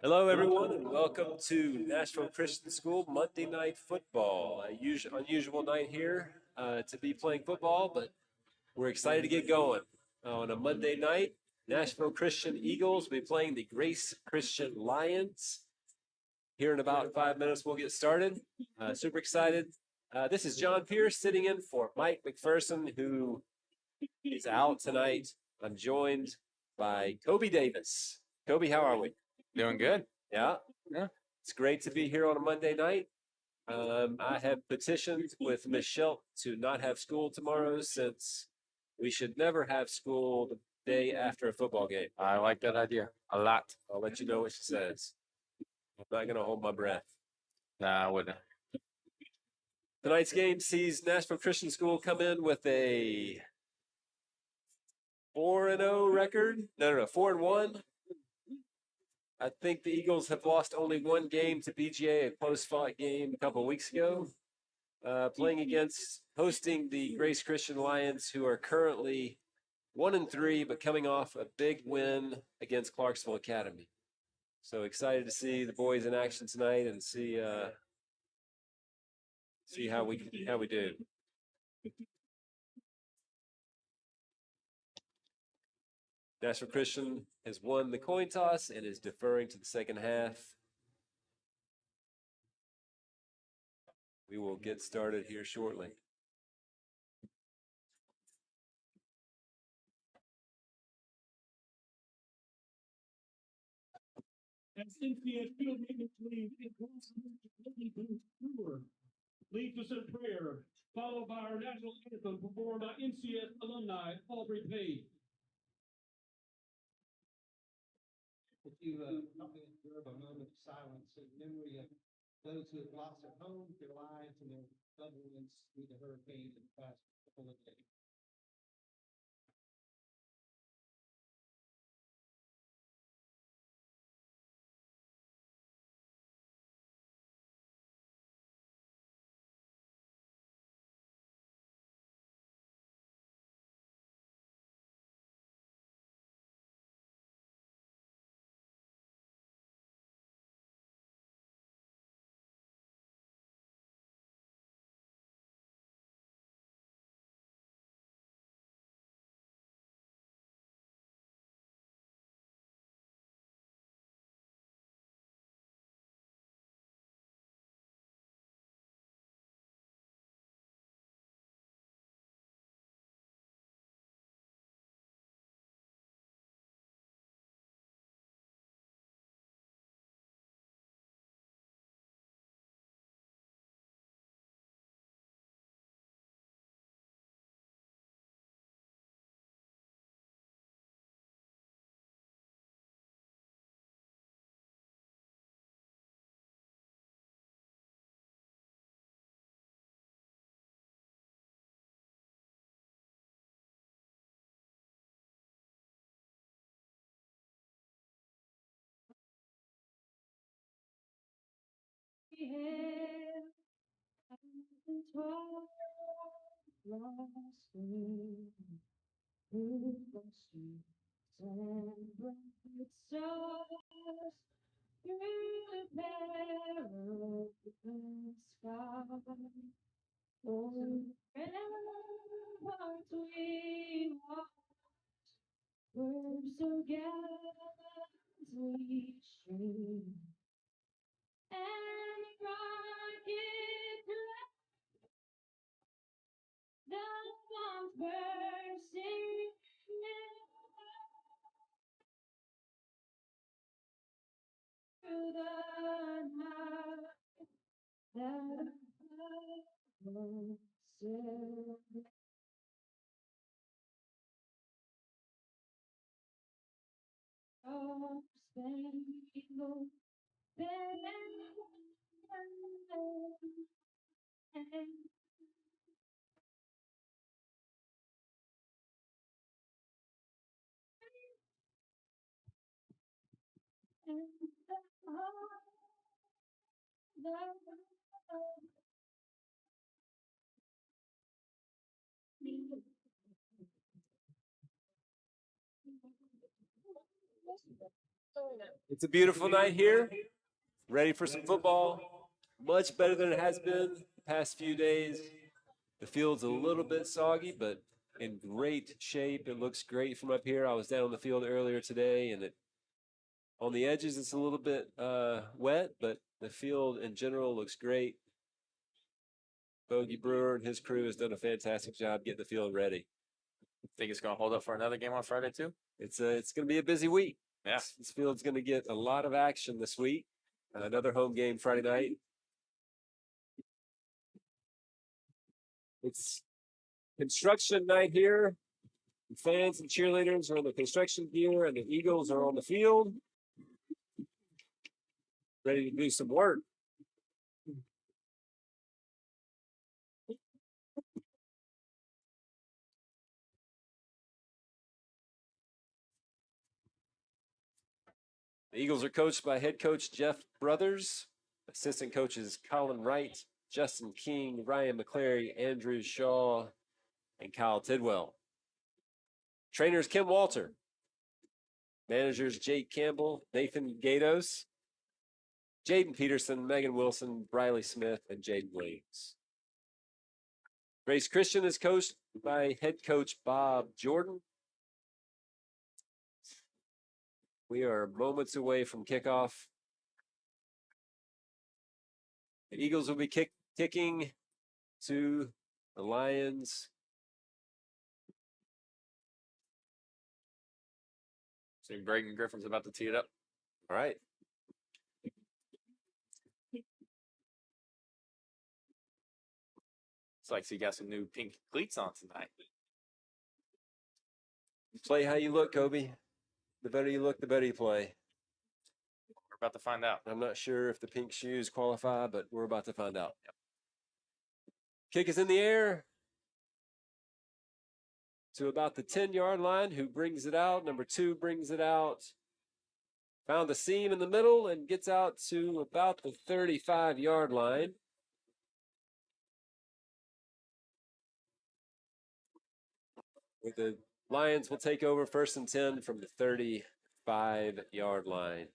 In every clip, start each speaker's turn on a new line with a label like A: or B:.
A: Hello, everyone, and welcome to Nashville Christian School Monday Night Football. Unusual night here to be playing football, but we're excited to get going. On a Monday night, Nashville Christian Eagles will be playing the Grace Christian Lions. Here in about 5 minutes, we'll get started. Super excited. This is John Pierce sitting in for Mike McPherson, who is out tonight. I'm joined by Kobe Davis. Kobe, how are we?
B: Doing good.
A: Yeah.
B: Yeah.
A: It's great to be here on a Monday night. I have petitioned with Ms. Schelt to not have school tomorrow since we should never have school the day after a football game.
B: I like that idea a lot.
A: I'll let you know what she says. I'm not going to hold my breath.
B: Nah, I wouldn't.
A: Tonight's game sees Nashville Christian School come in with a 4-0 record. No, 4-1. I think the Eagles have lost only one game to BGA, a close-fought game a couple of weeks ago. Hosting the Grace Christian Lions, who are currently 1-3, but coming off a big win against Clarksville Academy. So excited to see the boys in action tonight and see how we do. Nashville Christian has won the coin toss and is deferring to the second half. We will get started here shortly.
C: And NCS Field Maintenance League leads us in prayer, followed by our national anthem performed by NCS alumni Aubrey Page.
D: If you observe a moment of silence in memory of those who have lost their homes, their lives, and their loved ones through the hurricane in the past couple of days.
A: It's a beautiful night here. Ready for some football. Much better than it has been the past few days. The field's a little bit soggy, but in great shape. It looks great from up here. I was down on the field earlier today, and on the edges it's a little bit wet, but the field in general looks great. Bogey Brewer and his crew has done a fantastic job getting the field ready.
B: Think it's gonna hold up for another game on Friday too?
A: It's going to be a busy week.
B: Yeah.
A: This field's going to get a lot of action this week. Another home game Friday night. It's construction night here. Fans and cheerleaders are in the construction gear, and the Eagles are on the field, ready to do some work. The Eagles are coached by head coach Jeff Brothers, assistant coaches Colin Wright, Justin King, Ryan McClary, Andrew Shaw, and Kyle Tidwell. Trainers Kim Walter. Managers Jake Campbell, Nathan Gatos, Jaden Peterson, Megan Wilson, Briley Smith, and Jaden Williams. Grace Christian is coached by head coach Bob Jordan. We are moments away from kickoff. The Eagles will be kicking to the Lions.
B: So Braden Griffin's about to tee it up.
A: All right.
B: It's like he got some new pink cleats on tonight.
A: Play how you look, Kobe. The better you look, the better you play.
B: We're about to find out.
A: I'm not sure if the pink shoes qualify, but we're about to find out. Yep. Kick is in the air to about the 10-yard line. Who brings it out? Number 2 brings it out. Found the seam in the middle and gets out to about the 35-yard line. With the Lions will take over 1st and 10 from the 35-yard line.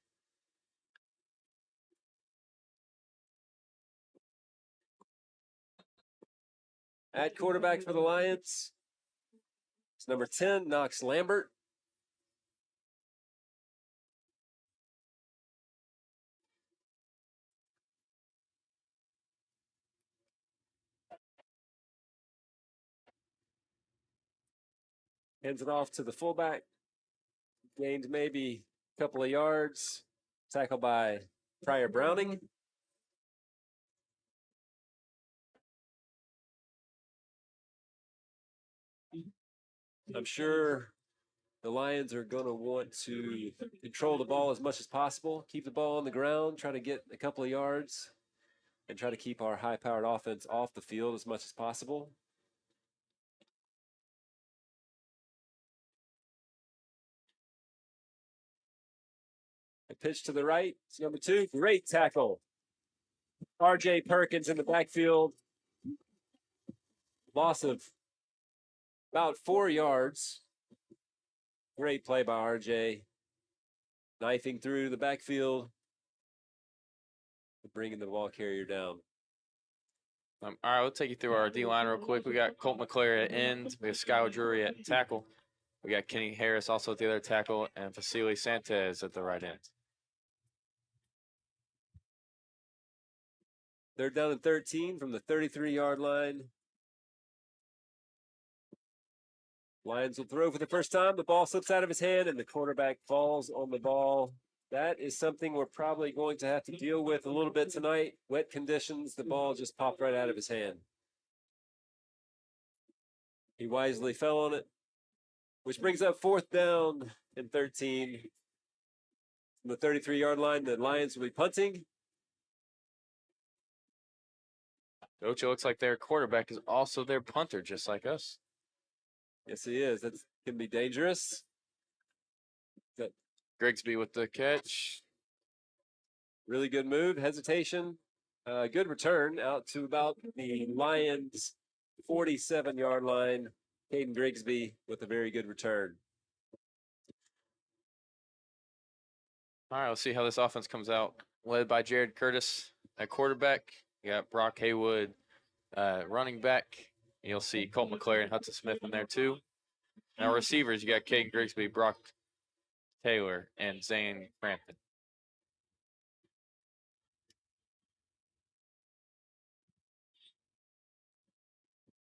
A: At quarterback for the Lions, it's number 10, Knox Lambert. Hands it off to the fullback. Gained maybe a couple of yards. Tackled by Pryor Browning. I'm sure the Lions are going to want to control the ball as much as possible, keep the ball on the ground, try to get a couple of yards, and try to keep our high-powered offense off the field as much as possible. A pitch to the right. It's number 2. Great tackle. R.J. Perkins in the backfield. Loss of about 4 yards. Great play by R.J. Knifing through the backfield. Bringing the ball carrier down.
B: All right, we'll take you through our D-line real quick. We got Colt McClary at end. We have Skylar Drury at tackle. We got Kenny Harris also at the other tackle, and Vasily Sanchez at the right end.
A: 3rd down and 13 from the 33-yard line. Lions will throw for the first time. The ball slips out of his hand, and the quarterback falls on the ball. That is something we're probably going to have to deal with a little bit tonight. Wet conditions, the ball just popped right out of his hand. He wisely fell on it, which brings up 4th down and 13. From the 33-yard line, the Lions will be punting.
B: Coach, it looks like their quarterback is also their punter, just like us.
A: Yes, he is. That's going to be dangerous.
B: Grigsby with the catch.
A: Really good move, hesitation, good return out to about the Lions' 47-yard line. Caden Grigsby with a very good return.
B: All right, let's see how this offense comes out. Led by Jared Curtis at quarterback. You got Brock Haywood running back. You'll see Colt McClary and Hudson Smith in there too. Now receivers, you got Caden Grigsby, Brock Taylor, and Zane Crampton.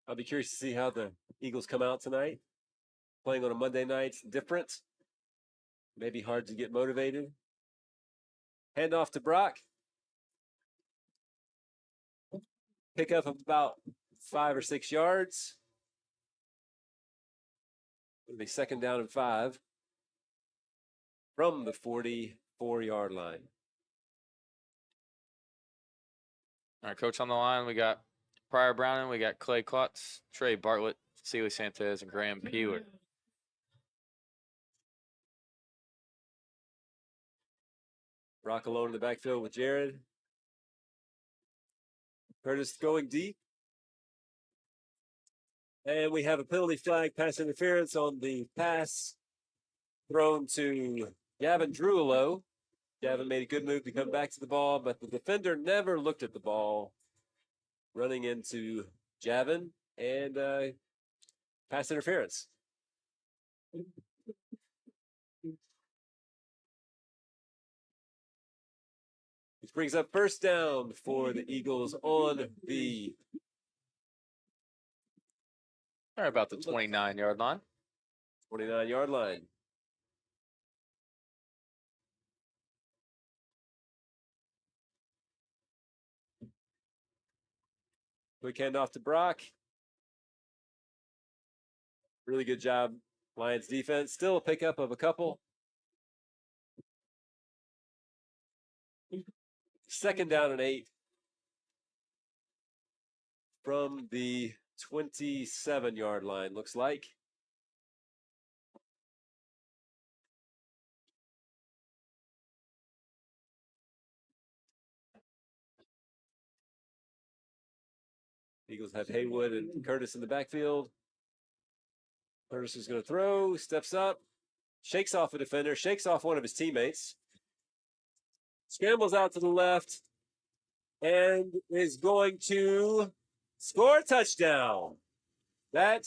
A: I'll be curious to see how the Eagles come out tonight. Playing on a Monday night, different. Maybe hard to get motivated. Hand off to Brock. Pick up about 5 or 6 yards. It'll be 2nd down and 5 from the 44-yard line.
B: All right, Coach, on the line, we got Pryor Browning, we got Clay Klotz, Trey Bartlett, Celie Santes, and Graham Peeler.
A: Brock alone in the backfield with Jared. Curtis going deep. And we have a penalty flag, pass interference on the pass thrown to Gavin Drulo. Gavin made a good move to come back to the ball, but the defender never looked at the ball. Running into Javin and pass interference. Which brings up 1st down for the Eagles on the
B: About the 29-yard line.
A: 29-yard line. Quick handoff to Brock. Really good job, Lions defense. Still a pickup of a couple. 2nd down and 8 from the 27-yard line, looks like. Eagles have Haywood and Curtis in the backfield. Curtis is going to throw, steps up, shakes off a defender, shakes off one of his teammates, scrambles out to the left, and is going to score a touchdown. That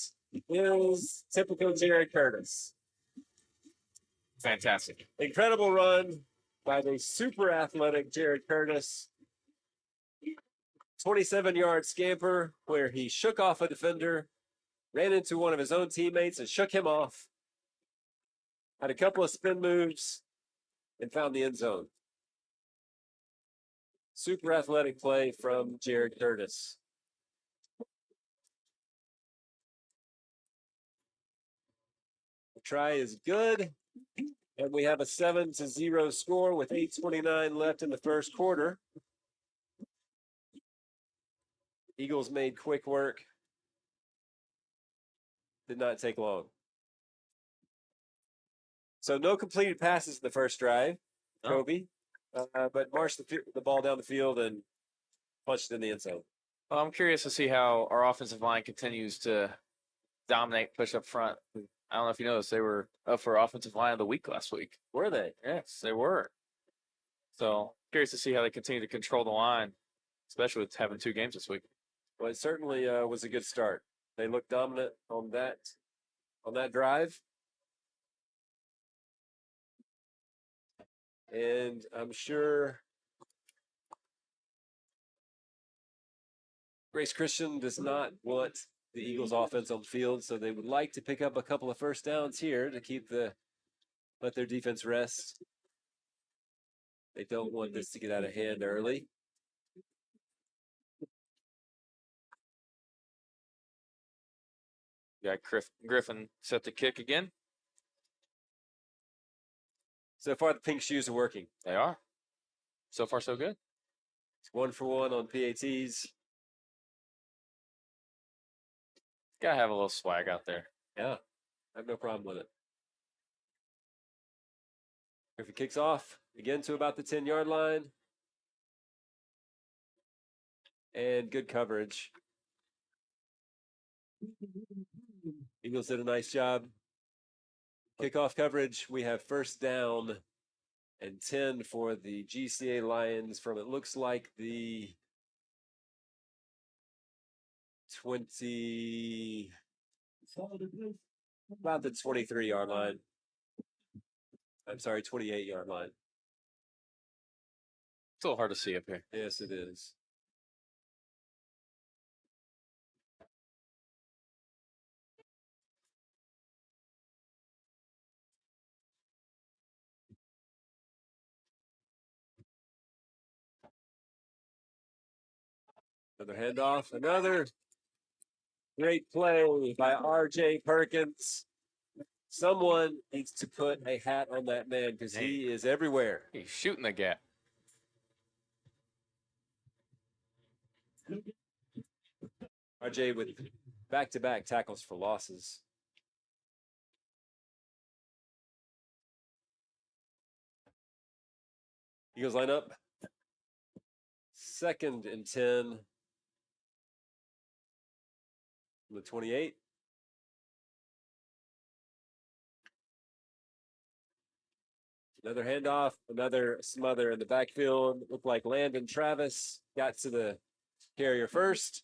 A: is typical Jared Curtis.
B: Fantastic.
A: Incredible run by the super athletic Jared Curtis. 27-yard scamper where he shook off a defender, ran into one of his own teammates and shook him off. Had a couple of spin moves and found the end zone. Super athletic play from Jared Curtis. The try is good. And we have a 7-0 score with 8:29 left in the first quarter. Eagles made quick work. Did not take long. So no completed passes in the first drive, Kobe, but marched the ball down the field and punched in the end zone.
B: Well, I'm curious to see how our offensive line continues to dominate, push up front. I don't know if you noticed, they were up for Offensive Line of the Week last week.
A: Were they?
B: Yes, they were. So curious to see how they continue to control the line, especially with having 2 games this week.
A: Well, it certainly was a good start. They looked dominant on that drive. And I'm sure Grace Christian does not want the Eagles offense on the field, so they would like to pick up a couple of first downs here to let their defense rest. They don't want this to get out of hand early.
B: Got Griffin set to kick again.
A: So far, the pink shoes are working.
B: They are. So far, so good.
A: It's 1 for 1 on PATs.
B: Gotta have a little swag out there.
A: Yeah, I have no problem with it. Griffin kicks off again to about the 10-yard line. And good coverage. Eagles did a nice job. Kickoff coverage. We have first down and 10 for the GCA Lions from it looks like the 20, about the 23-yard line. I'm sorry, 28-yard line.
B: It's a little hard to see up here.
A: Yes, it is. Another handoff. Another great play by R.J. Perkins. Someone needs to put a hat on that man because he is everywhere.
B: He's shooting the gap.
A: RJ with back-to-back tackles for losses. Eagles line up. 2nd and 10. The 28. Another handoff, another smother in the backfield. Looked like Landon Travis got to the carrier first.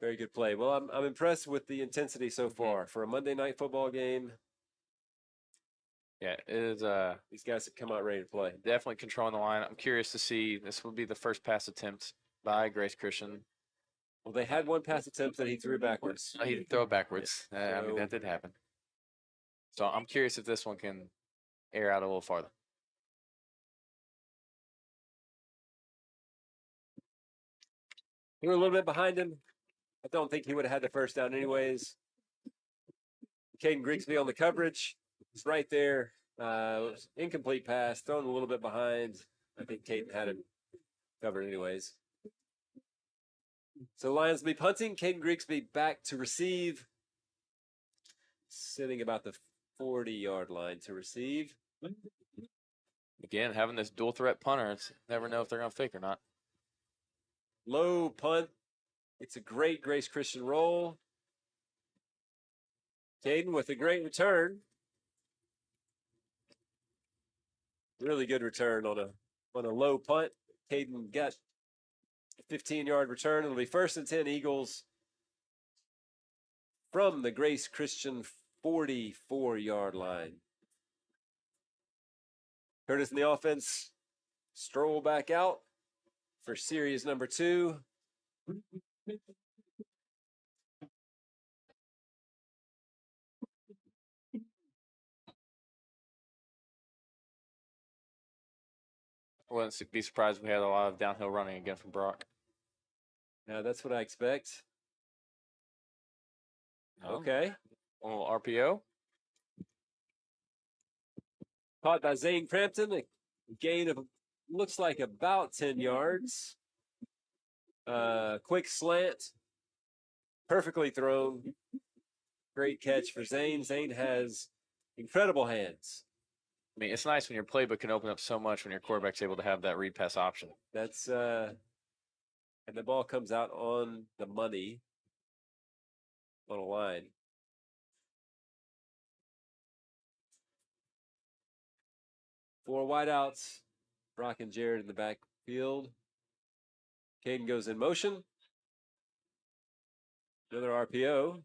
A: Very good play. Well, I'm impressed with the intensity so far for a Monday night football game.
B: Yeah, it is
A: These guys have come out ready to play.
B: definitely controlling the line. I'm curious to see. This will be the first pass attempt by Grace Christian.
A: Well, they had one pass attempt that he threw backwards.
B: Oh, he did throw it backwards. I mean,
A: So-
B: that did happen. So I'm curious if this one can air out a little farther.
A: We were a little bit behind him. I don't think he would have had the first down anyways. Caden Grigsby on the coverage. It's right there. Incomplete pass, thrown a little bit behind. I think Caden had him covered anyways. So Lions will be punting. Caden Grigsby back to receive. Sitting about the 40-yard line to receive.
B: Again, having this dual threat punter, it's never know if they're going to fake or not.
A: Low punt. It's a great Grace Christian roll. Caden with a great return. Really good return on a low punt. Caden got a 15-yard return. It'll be 1st and 10 Eagles from the Grace Christian 44-yard line. Curtis in the offense stroll back out for series number 2.
B: Wouldn't be surprised if we had a lot of downhill running again from Brock.
A: Now that's what I expect.
B: Oh,
A: Okay.
B: a little RPO.
A: Caught by Zane Crampton. A gain of looks like about 10 yards. Quick slant. Perfectly thrown. Great catch for Zane. Zane has incredible hands.
B: I mean, it's nice when your playbook can open up so much when your quarterback's able to have that read pass option.
A: That's and the ball comes out on the money on a line. Four wideouts. Brock and Jared in the backfield. Caden goes in motion. Another RPO.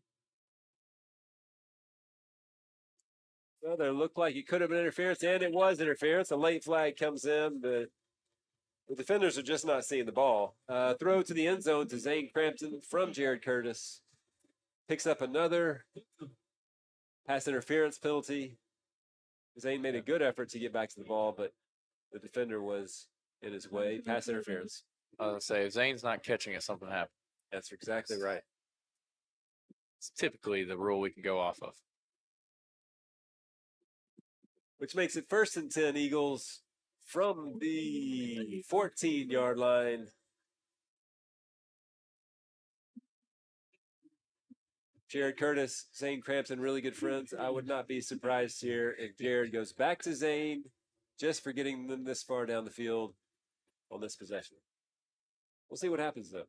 A: Well, there looked like it could have been interference, and it was interference. A late flag comes in. The defenders are just not seeing the ball. Throw to the end zone to Zane Crampton from Jared Curtis. Picks up another pass interference penalty. Zane made a good effort to get back to the ball, but the defender was in his way. Pass interference.
B: I was going to say, if Zane's not catching it, something happened.
A: That's exactly right.
B: It's typically the rule we can go off of.
A: Which makes it 1st and 10 Eagles from the 14-yard line. Jared Curtis, Zane Crampton, really good friends. I would not be surprised here if Jared goes back to Zane just for getting them this far down the field on this possession. We'll see what happens, though.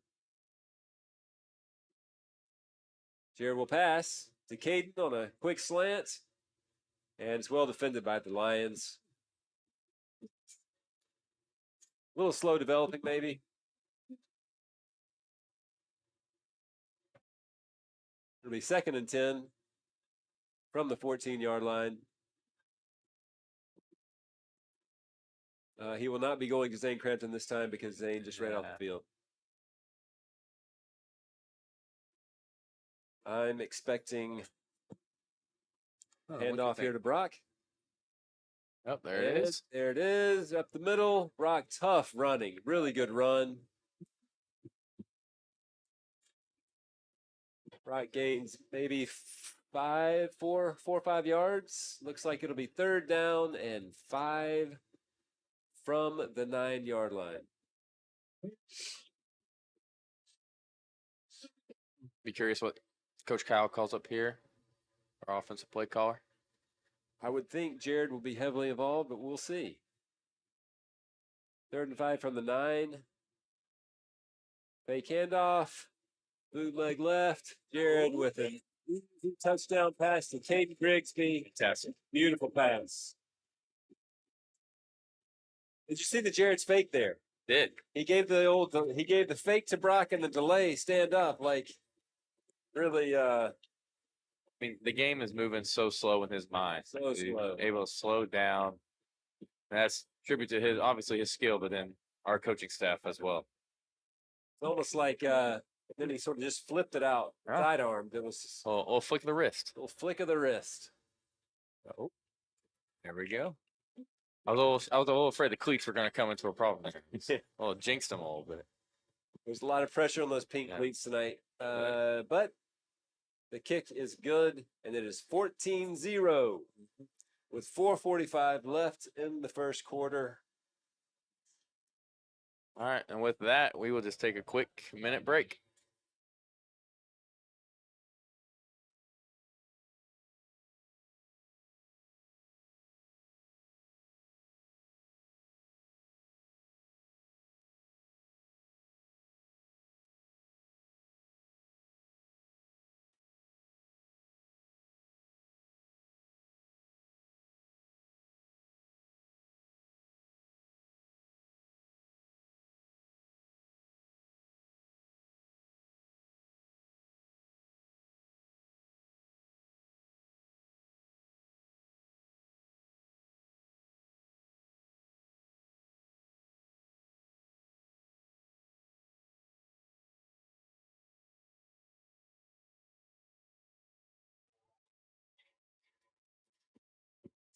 A: Jared will pass to Caden on a quick slant, and it's well defended by the Lions. A little slow developing, maybe. It'll be 2nd and 10 from the 14-yard line. He will not be going to Zane Crampton this time because Zane just ran off the field. I'm expecting handoff here to Brock.
B: Oh, there it is.
A: There it is, up the middle. Brock, tough running. Really good run. Brock gains maybe 4 or 5 yards. Looks like it'll be 3rd down and 5 from the 9-yard line.
B: Be curious what Coach Kyle calls up here, our offensive play caller.
A: I would think Jared will be heavily involved, but we'll see. 3rd and 5 from the 9. Fake handoff. Bootleg left. Jared with a touchdown pass to Caden Grigsby. Fantastic. Beautiful pass. Did you see the Jared's fake there?
B: Did.
A: He gave the fake to Brock and the delay stand up, like really
B: I mean, the game is moving so slow in his mind.
A: So
B: He's
A: slow.
B: able to slow down. And that's tribute to his, obviously his skill, but then our coaching staff as well.
A: it's almost like then he sort of just flipped it out,
B: Yeah.
A: sidearmed. It was
B: A little flick of the wrist.
A: a little flick of the wrist.
B: Oh, there we go. I was a little afraid the cleats were going to come into a problem there. Well, jinxed them a little bit.
A: There's a lot of pressure on those pink
B: Yeah.
A: cleats tonight. But the kick is good, and it is 14-0 with 4:45 left in the first quarter.
B: All right, and with that, we will just take a quick minute break.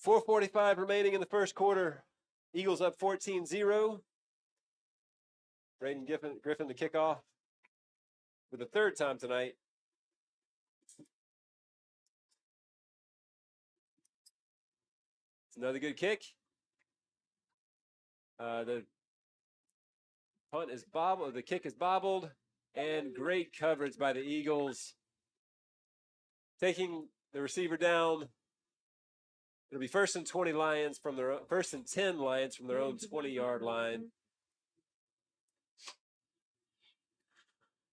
A: .445 remaining in the first quarter. Eagles up 14-0. Braden Griffin to kick off for the 3rd time tonight. It's another good kick. The punt is bobbled. The kick is bobbled, and great coverage by the Eagles. Taking the receiver down. It'll be 1st and 20 Lions from their 1st and 10 Lions from their own 20-yard line.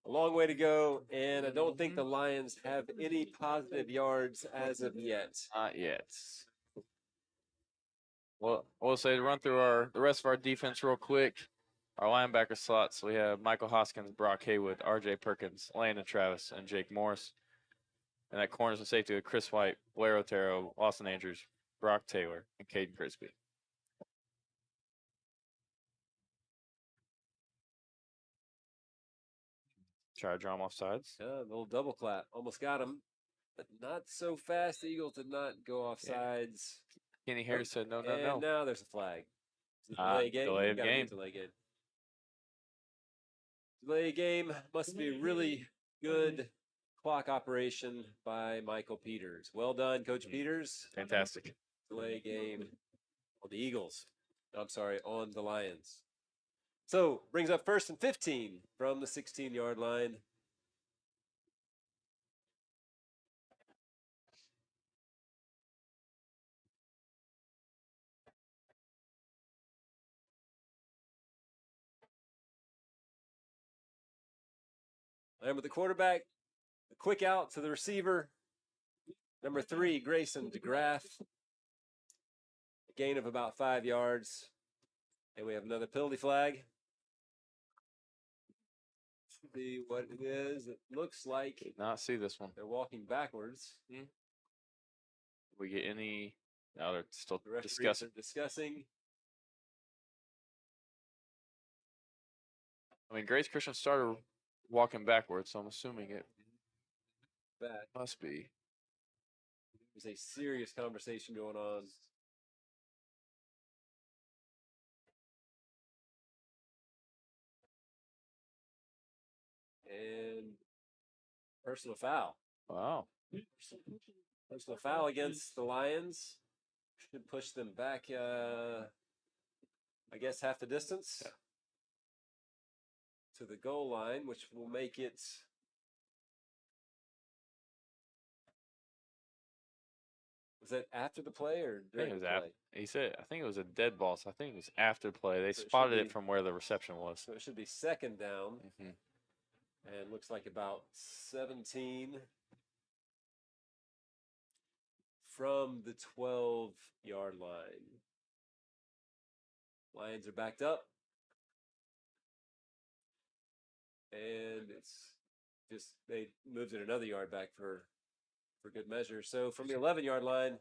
A: A long way to go, and I don't think the Lions have any positive yards as of yet.
B: Not yet. Well, we'll say to run through the rest of our defense real quick. Our linebacker slots, we have Michael Hoskins, Brock Haywood, R.J. Perkins, Landon Travis, and Jake Morris. And at corners and safety with Chris White, Blair Otero, Austin Andrews, Brock Taylor, and Caden Grigsby. Try to draw him off sides.
A: Yeah, a little double clap. Almost got him, but not so fast. The Eagles did not go off sides.
B: Kenny Harris said no, no,
A: And
B: no.
A: now there's a flag. It's a
B: Ah,
A: delay game.
B: delay of
A: Gotta be a
B: game.
A: delay game. Delay game must be really good clock operation by Michael Peters. Well done, Coach Peters.
B: Fantastic.
A: Delay game on the Eagles. I'm sorry, on the Lions. So brings up 1st and 15 from the 16-yard line. And with the quarterback, a quick out to the receiver. Number 3, Grayson DeGraff. A gain of about 5 yards. And we have another penalty flag. See what it is. It looks like
B: Did not see this one.
A: they're walking backwards.
B: We get any? No, they're still
A: The referees
B: discussing.
A: are discussing.
B: I mean, Grace Christian started walking backwards, so I'm assuming it
A: Back.
B: must be.
A: There's a serious conversation going on. And personal foul.
B: Wow.
A: Personal foul against the Lions. Should push them back, I guess, half the distance to the goal line, which will make it. Was that after the play or
B: I think
A: during
B: it
A: the
B: was
A: play?
B: after. He said, I think it was a dead ball, so I think it was after the play. They
A: So it should
B: spotted
A: be-
B: it from where the reception was.
A: So it should be 2nd down,
B: hmm
A: and looks like about 17 from the 12-yard line. Lions are backed up. And it's just they moved it another yard back for good measure. So from the 11-yard line,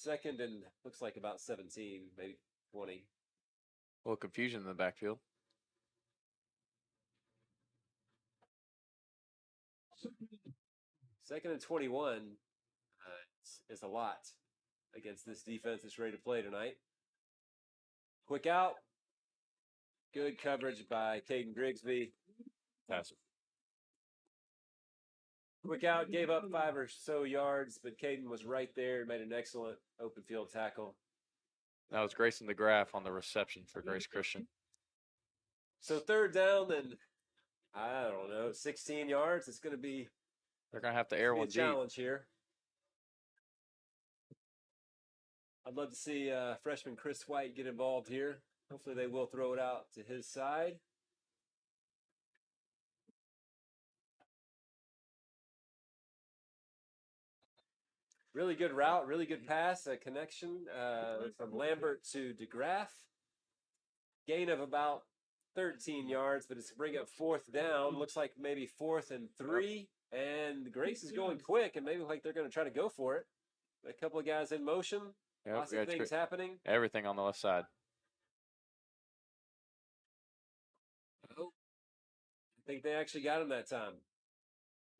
A: 2nd and looks like about 17, maybe 20.
B: A little confusion in the backfield.
A: Second and 21 is a lot against this defense that's ready to play tonight. Quick out. Good coverage by Caden Grigsby.
B: Pass.
A: Quick out, gave up 5 or so yards, but Caden was right there, made an excellent open field tackle.
B: That was Grayson DeGraff on the reception for Grace Christian.
A: So 3rd down and I don't know, 16 yards. It's going to be
B: They're going to have to air
A: be a
B: one deep.
A: challenge here. I'd love to see freshman Chris White get involved here. Hopefully they will throw it out to his side. Really good route, really good pass, a connection from Lambert to DeGraff. Gain of about 13 yards, but it's to bring up 4th down. Looks like maybe 4th and 3. And Grace is going quick, and maybe like they're going to try to go for it. A couple of guys in motion.
B: Yep,
A: Lots
B: we
A: of
B: got
A: things happening.
B: everything on the left side.
A: Oh, I think they actually got him that time.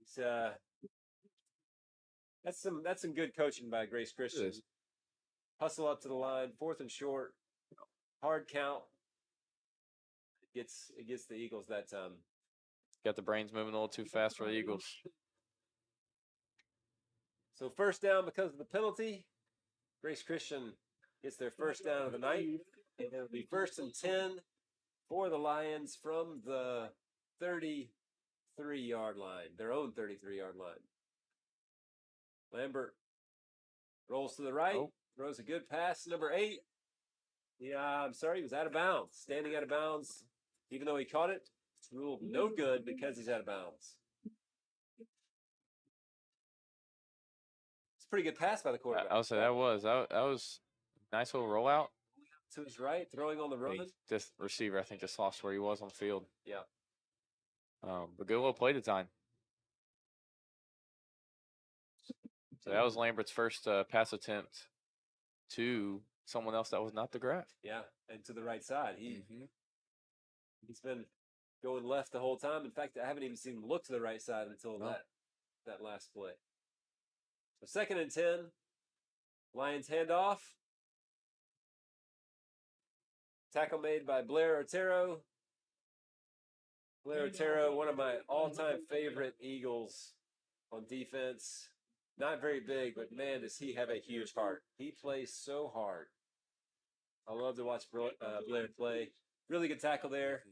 A: It's, that's some good coaching by Grace Christian.
B: is.
A: Hustle up to the line, 4th and short, hard count. It gets the Eagles that time.
B: Got the brains moving a little too fast for the Eagles.
A: So 1st down because of the penalty. Grace Christian gets their 1st down of the night. And it'll be 1st and 10 for the Lions from the 33-yard line, their own 33-yard line. Lambert rolls to the right, throws a good pass. Number 8. Yeah, I'm sorry, he was out of bounds. Standing out of bounds, even though he caught it, it's ruled no good because he's out of bounds. It's a pretty good pass by the quarterback.
B: I would say that was a nice little rollout.
A: To his right, throwing on the run.
B: This receiver, I think, just lost where he was on the field.
A: Yeah.
B: But good little play design. So that was Lambert's first pass attempt to someone else that was not DeGraff.
A: Yeah, and to the right side. He's been going left the whole time. In fact, I haven't even seen him look to the right side until that last play. So 2nd and 10. Lions handoff. Tackle made by Blair Otero. Blair Otero, one of my all-time favorite Eagles on defense. Not very big, but man, does he have a huge heart. He plays so hard. I love to watch Blair play. Really good tackle there.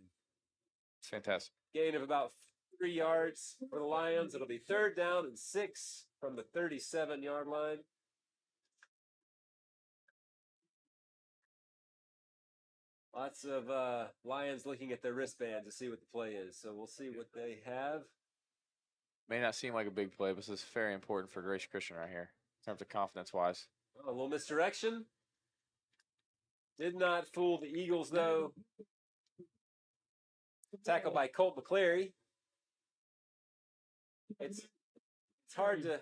B: It's fantastic.
A: Gain of about 3 yards for the Lions. It'll be 3rd down and 6 from the 37-yard line. Lots of Lions looking at their wristband to see what the play is. So we'll see what they have.
B: May not seem like a big play, but this is very important for Grace Christian right here in terms of confidence-wise.
A: A little misdirection. Did not fool the Eagles, though. Tackled by Colt McCleary. It's hard to,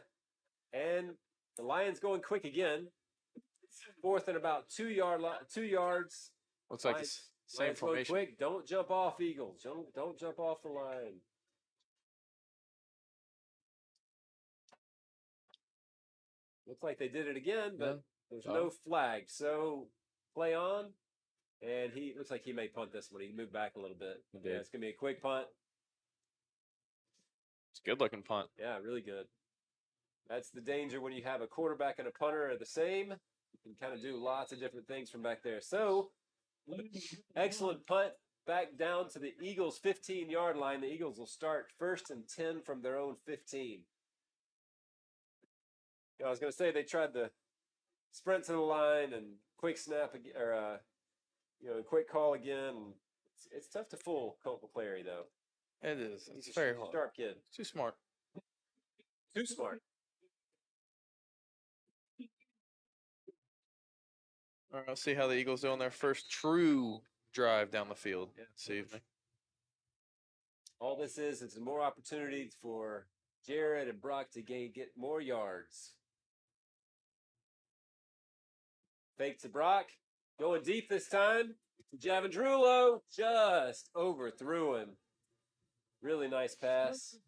A: and the Lions going quick again. 4th and about 2 yards.
B: Looks like
A: Lions,
B: it's same
A: Lions going
B: formation.
A: quick. Don't jump off, Eagles. Don't jump off the line. Looks like they did it again, but there's no flag. So play on, and he looks like he may punt this one. He moved back a little bit.
B: He
A: Yeah,
B: did.
A: it's gonna be a quick punt.
B: It's a good-looking punt.
A: Yeah, really good. That's the danger when you have a quarterback and a punter are the same. You can kind of do lots of different things from back there. So, excellent punt back down to the Eagles' 15-yard line. The Eagles will start 1st and 10 from their own 15. I was going to say they tried the sprint to the line and quick snap again, or quick call again. It's tough to fool Colt McCleary though.
B: It is.
A: He's
B: It's
A: a
B: very hard.
A: sharp kid.
B: Too smart.
A: Too smart.
B: All right, let's see how the Eagles do on their first true drive down the field this evening.
A: All this is more opportunities for Jared and Brock to get more yards. Fake to Brock. Going deep this time. Javin Drullo just overthrew him. Really nice pass.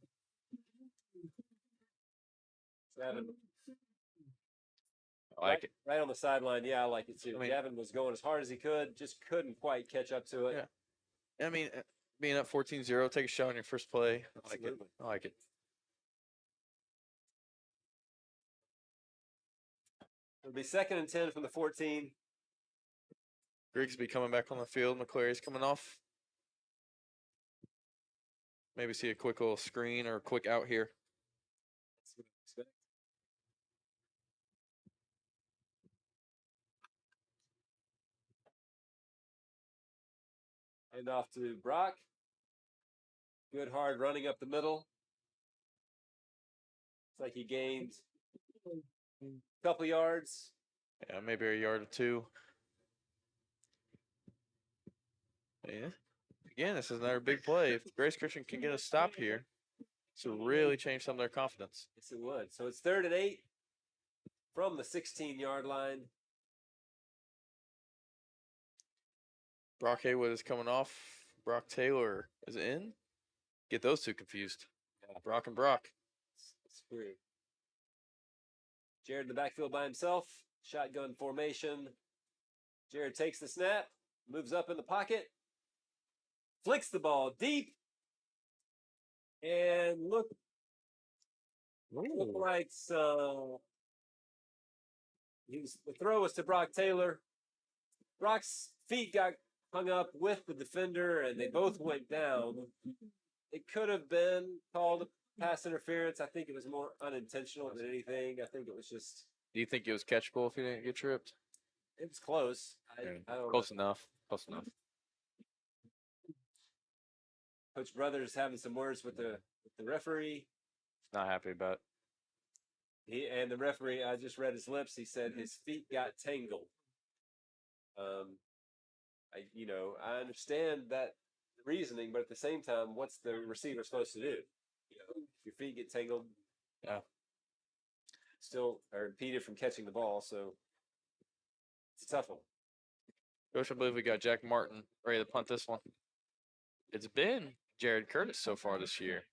A: Javin.
B: I like it.
A: Right on the sideline. Yeah, I like it too.
B: I mean-
A: Javin was going as hard as he could, just couldn't quite catch up to it.
B: Yeah. I mean, being up 14-0, take a shot on your first play. I like it.
A: Absolutely.
B: I like it.
A: It'll be 2nd and 10 from the 14.
B: Grigsby coming back on the field. McCleary's coming off. Maybe see a quick little screen or a quick out here.
A: That's what I expect. Hand off to Brock. Good hard running up the middle. It's like he gained a couple yards.
B: Yeah, maybe a yard or two. Yeah. Again, this is another big play. If Grace Christian can get a stop here, this will really change some of their confidence.
A: Yes, it would. So it's 3rd and 8 from the 16-yard line.
B: Brock Haywood is coming off. Brock Taylor is in. Get those two confused.
A: Yeah.
B: Brock and Brock.
A: Screw. Jared in the backfield by himself. Shotgun formation. Jared takes the snap, moves up in the pocket, flicks the ball deep, and look like the throw was to Brock Taylor. Brock's feet got hung up with the defender, and they both went down. It could have been called pass interference. I think it was more unintentional than anything. I think it was just.
B: Do you think it was catchable if he didn't get tripped?
A: It was close.
B: Yeah,
A: I don't
B: Close
A: know.
B: enough. Close enough.
A: Coach Brothers having some words with the referee.
B: Not happy about it.
A: The referee. I just read his lips. He said his feet got tangled. I understand that reasoning, but at the same time, what's the receiver supposed to do? If your feet get tangled,
B: Yeah.
A: still are impeded from catching the ball. So it's a tough one.
B: Coach, I believe we got Jack Martin ready to punt this one. It's been Jared Curtis so far this year.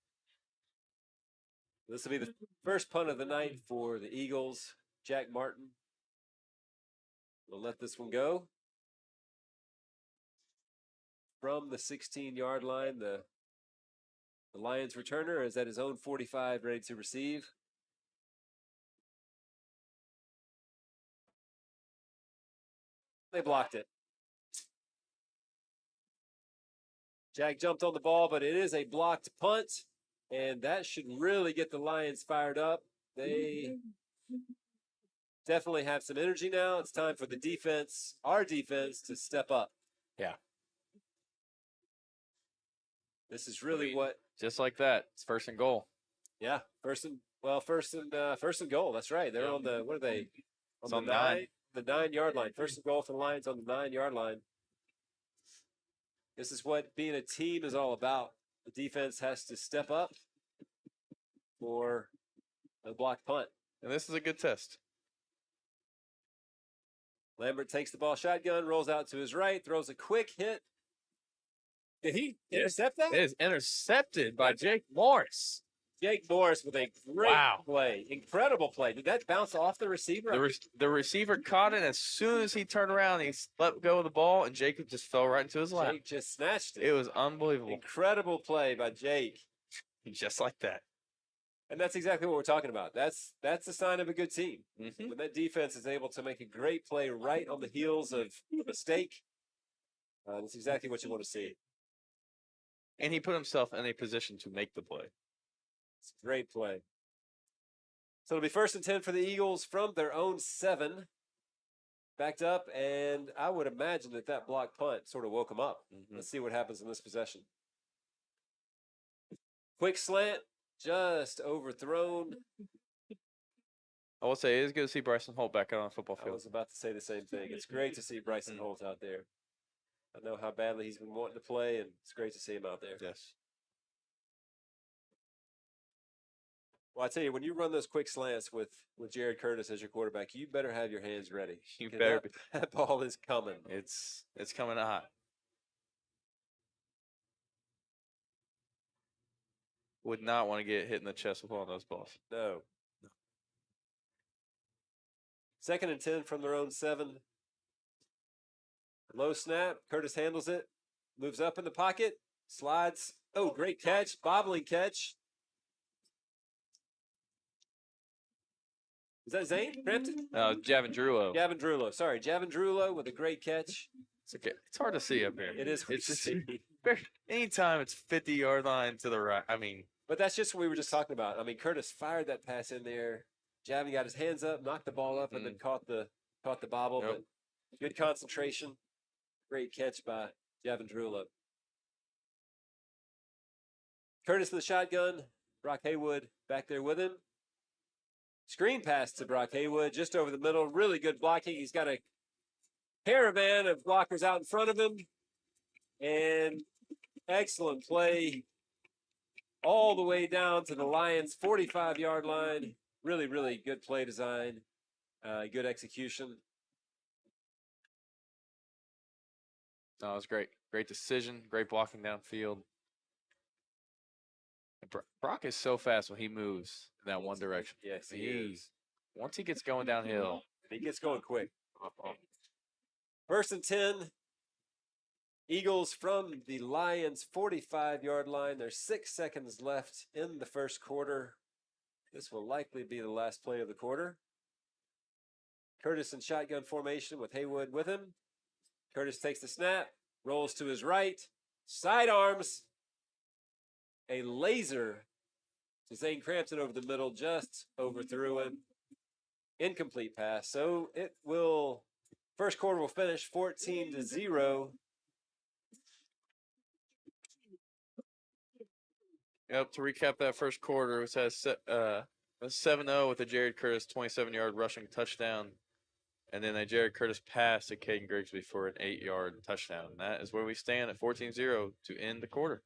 A: This will be the first punt of the night for the Eagles. Jack Martin will let this one go. From the 16-yard line, the The Lions returner is at his own 45, ready to receive. They blocked it. Jack jumped on the ball, but it is a blocked punt, and that should really get the Lions fired up. They definitely have some energy now. It's time for the defense, our defense, to step up.
B: Yeah.
A: This is really what.
B: Just like that. It's 1st and goal.
A: Yeah, first and goal. That's right. They're on the what are they?
B: It's on 9.
A: The 9-yard line. 1st and goal for the Lions on the 9-yard line. This is what being a team is all about. The defense has to step up for a blocked punt.
B: And this is a good test.
A: Lambert takes the ball shotgun, rolls out to his right, throws a quick hit. Did he intercept that?
B: It is intercepted by Jake Morris.
A: Jake Morris with a great
B: Wow.
A: play. Incredible play. Did that bounce off the receiver?
B: The receiver caught it as soon as he turned around. He let go of the ball, and Jacob just fell right into his lap.
A: Jake just snatched it.
B: It was unbelievable.
A: Incredible play by Jake.
B: Just like that.
A: And that's exactly what we're talking about. That's a sign of a good team.
B: Mm-hmm.
A: When that defense is able to make a great play right on the heels of a mistake, that's exactly what you want to see.
B: And he put himself in a position to make the play.
A: It's a great play. So it'll be 1st and 10 for the Eagles from their own 7. Backed up, and I would imagine that block punt sort of woke them up.
B: Mm-hmm.
A: Let's see what happens in this possession. Quick slant, just overthrown.
B: I will say it is good to see Bryson Holt back out on the football
A: I
B: field.
A: was about to say the same thing. It's great to see Bryson Holt out there. I know how badly he's been wanting to play, and it's great to see him out there.
B: Yes.
A: Well, I tell you, when you run those quick slants with Jared Curtis as your quarterback, you better have your hands ready.
B: You
A: 'Cause
B: better be.
A: that ball is coming.
B: It's coming hot. Would not want to get hit in the chest with one of those balls.
A: No. 2nd and 10 from their own 7. Low snap. Curtis handles it. Moves up in the pocket. Slides. Oh, great catch. Bobbling catch. Is that Zane Crampton?
B: Javin Drulo.
A: Javin Drulo. Sorry, Javin Drulo with a great catch.
B: It's okay. It's hard to see up here.
A: It is.
B: It's just anytime it's 50-yard line to the right. I mean,
A: But that's just what we were just talking about. I mean, Curtis fired that pass in there. Javin got his hands up, knocked the ball up, and then caught the bobble.
B: Yep.
A: But good concentration. Great catch by Javin Drulo. Curtis in the shotgun. Brock Haywood back there with him. Screen pass to Brock Haywood just over the middle. Really good blocking. He's got a caravan of blockers out in front of him. And excellent play all the way down to the Lions' 45-yard line. Really, really good play design. Good execution.
B: no, it was great. Great decision. Great blocking downfield. Brock is so fast when he moves in that one direction.
A: Yes, he is.
B: Once he gets going downhill,
A: He gets going quick. 1st and 10. Eagles from the Lions' 45-yard line. There's 6 seconds left in the first quarter. This will likely be the last play of the quarter. Curtis in shotgun formation with Haywood with him. Curtis takes the snap, rolls to his right, sidearms. A laser to Zane Crampton over the middle, just overthrew him. Incomplete pass. So it will, first quarter will finish 14-0.
B: Yep, to recap that first quarter, it has 7-0 with a Jared Curtis 27-yard rushing touchdown. And then a Jared Curtis pass to Caden Grigsby for an 8-yard touchdown. And that is where we stand at 14-0 to end the quarter.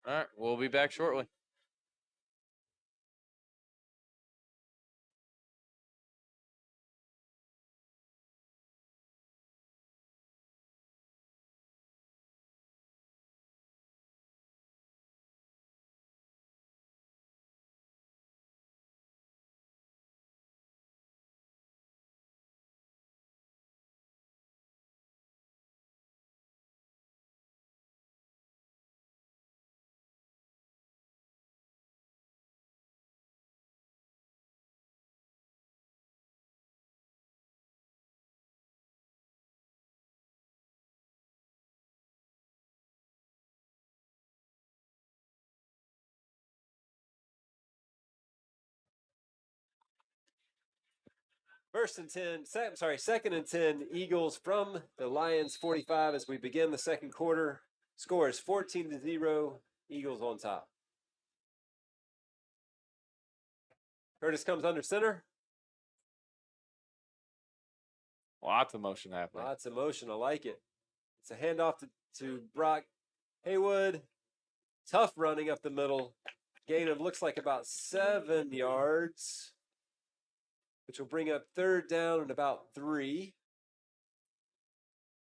B: All right, we'll be back shortly.
A: Second and 10, Eagles from the Lions 45 as we begin the second quarter. Score is 14-0, Eagles on top. Curtis comes under center.
B: Lots of motion happening.
A: Lots of motion. I like it. It's a handoff to Brock Haywood. Tough running up the middle. Gain of looks like about 7 yards, which will bring up third down and about 3.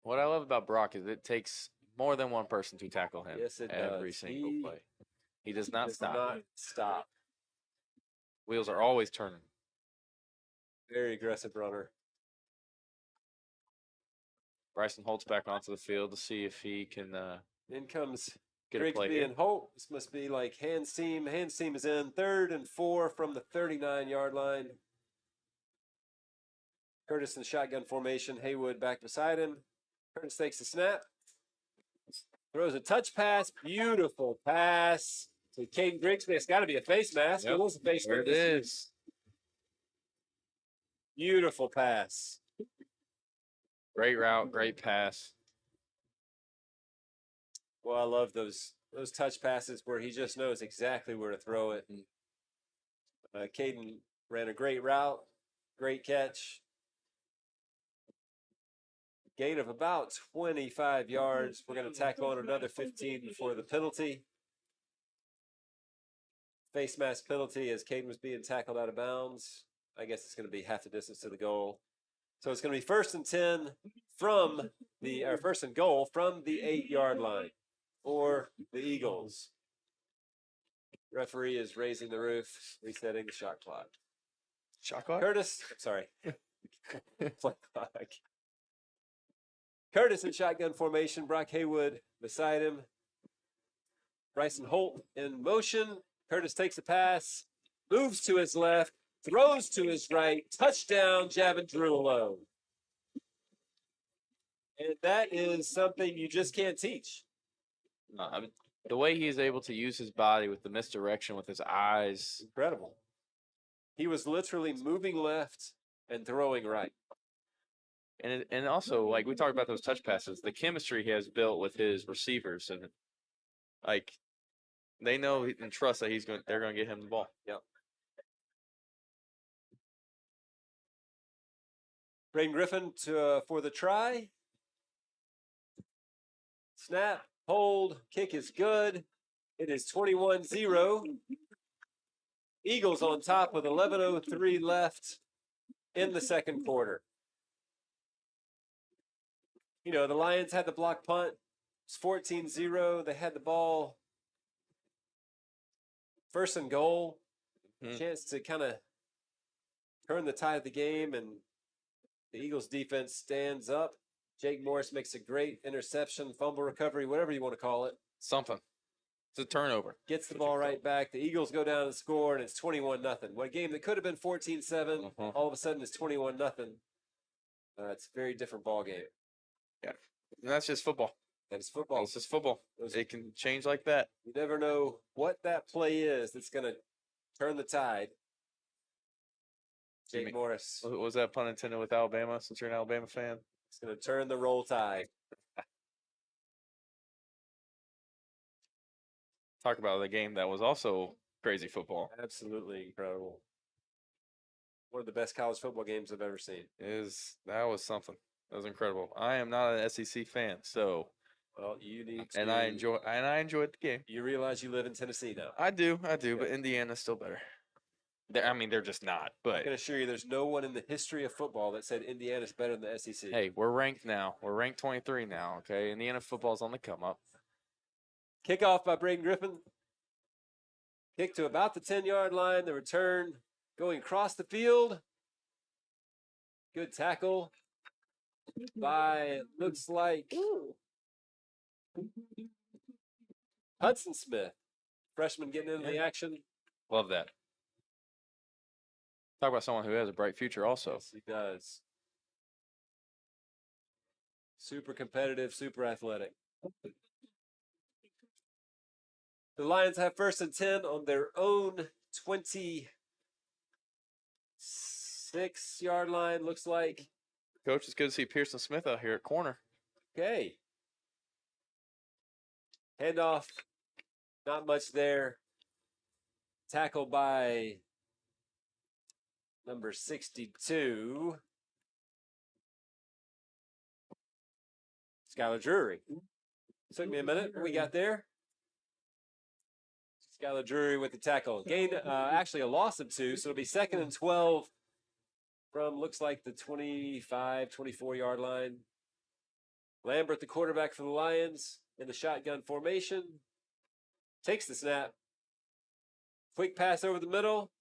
B: What I love about Brock is it takes more than one person to tackle him.
A: Yes, it
B: every
A: does.
B: single
A: He
B: play. He does not
A: Does
B: stop.
A: not stop.
B: Wheels are always turning.
A: Very aggressive runner.
B: Bryson Holt's back onto the field to see if he can
A: In comes
B: get a play
A: Grigsby
B: in.
A: and Holt. This must be like hand seam. Hand seam is in. 3rd and 4 from the 39-yard line. Curtis in shotgun formation. Haywood back beside him. Curtis takes the snap. Throws a touch pass. Beautiful pass to Caden Grigsby. It's got to be a face mask.
B: Yep.
A: It was a face
B: There
A: mask.
B: it is.
A: Beautiful pass.
B: Great route, great pass.
A: Well, I love those touch passes where he just knows exactly where to throw it. And Caden ran a great route, great catch. Gain of about 25 yards. We're going to tack on another 15 before the penalty. Face mask penalty as Caden was being tackled out of bounds. I guess it's going to be half the distance to the goal. So it's going to be 1st and 10 from the, or 1st and goal from the 8-yard line for the Eagles. Referee is raising the roof, resetting the shot clock.
B: Shot clock?
A: Curtis, I'm sorry. Play clock. Curtis in shotgun formation. Brock Haywood beside him. Bryson Holt in motion. Curtis takes a pass, moves to his left, throws to his right. Touchdown, Javin Drullo. And that is something you just can't teach.
B: No, I mean, the way he's able to use his body with the misdirection with his eyes.
A: Incredible. He was literally moving left and throwing right.
B: And also, like we talked about those touch passes, the chemistry he has built with his receivers, and like they know and trust that they're going to get him the ball.
A: Yep. Braden Griffin for the try. Snap, hold, kick is good. It is 21-0. Eagles on top with 11:03 left in the second quarter. You know, the Lions had the block punt. It's 14-0. They had the ball. 1st and goal. Chance to kind of turn the tide of the game, and the Eagles defense stands up. Jake Morris makes a great interception, fumble recovery, whatever you want to call it.
B: Something. It's a turnover.
A: Gets the ball right back. The Eagles go down and score, and it's 21-0. What a game that could have been 14-7, all of a sudden it's 21-0. It's a very different ball game.
B: Yeah. And that's just football.
A: And it's football.
B: It's just football. It can change like that.
A: You never know what that play is that's going to turn the tide. Jake Morris.
B: Was that pun intended with Alabama, since you're an Alabama fan?
A: It's going to turn the roll tide.
B: Talk about the game that was also crazy football.
A: Absolutely incredible. One of the best college football games I've ever seen.
B: That was something. That was incredible. I am not an SEC fan, so
A: well, you need to.
B: And I enjoyed the game.
A: You realize you live in Tennessee now.
B: I do, but Indiana's still better. They're just not. But
A: I can assure you, there's no one in the history of football that said Indiana's better than the SEC.
B: Hey, we're ranked now. We're ranked 23 now. Okay, Indiana football's on the come up.
A: Kickoff by Braden Griffin. Kick to about the 10-yard line. The return going across the field. Good tackle by, looks like, Hudson Smith. Freshman getting into the action.
B: Love that. Talk about someone who has a bright future also.
A: Yes, he does. Super competitive, super athletic. The Lions have 1st and 10 on their own 27. 6-yard line, looks like.
B: Coach, it's good to see Pearson Smith out here at corner.
A: Okay. Handoff, not much there. Tackle by number 62. Skylar Drury. Took me a minute. What we got there? Skylar Drury with the tackle. Gain, actually a loss of 2, so it'll be 2nd and 12 from, looks like, the 25, 24-yard line. Lambert, the quarterback for the Lions, in the shotgun formation. Takes the snap. Quick pass over the middle.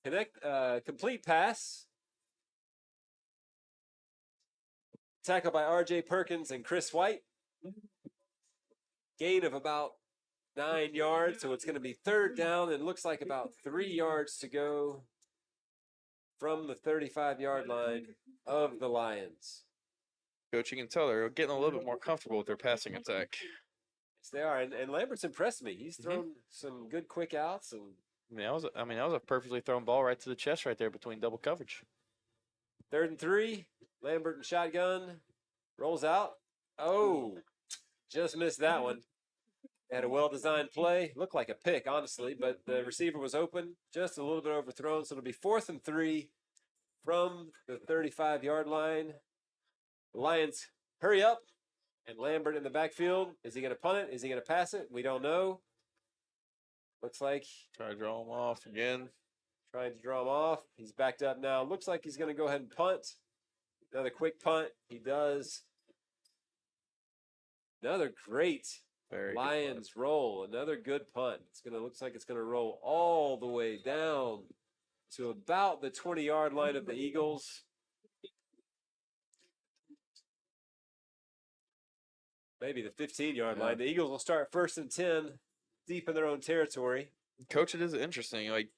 A: Complete pass. Tackle by R.J. Perkins and Chris White. Gain of about 9 yards, so it's going to be 3rd down, and looks like about 3 yards to go from the 35-yard line of the Lions.
B: Coach, you can tell they're getting a little bit more comfortable with their passing attack.
A: Yes, they are, and Lambert's impressed me. He's thrown some good quick outs, and
B: That was a perfectly thrown ball right to the chest right there between double coverage.
A: 3rd and 3. Lambert and shotgun rolls out. Oh, just missed that one. Had a well-designed play. Looked like a pick, honestly, but the receiver was open, just a little bit overthrown. So it'll be 4th and 3 from the 35-yard line. The Lions hurry up, and Lambert in the backfield. Is he going to punt it? Is he going to pass it? We don't know. Looks like
B: Try to draw him off again.
A: trying to draw him off. He's backed up now. Looks like he's going to go ahead and punt. Another quick punt. He does. Another great
B: Very good
A: Lions roll. Another good punt. Looks like it's gonna roll all the way down to about the 20-yard line of the Eagles. Maybe the 15-yard line. The Eagles will start 1st and 10, deep in their own territory.
B: Coach, it is interesting. Like,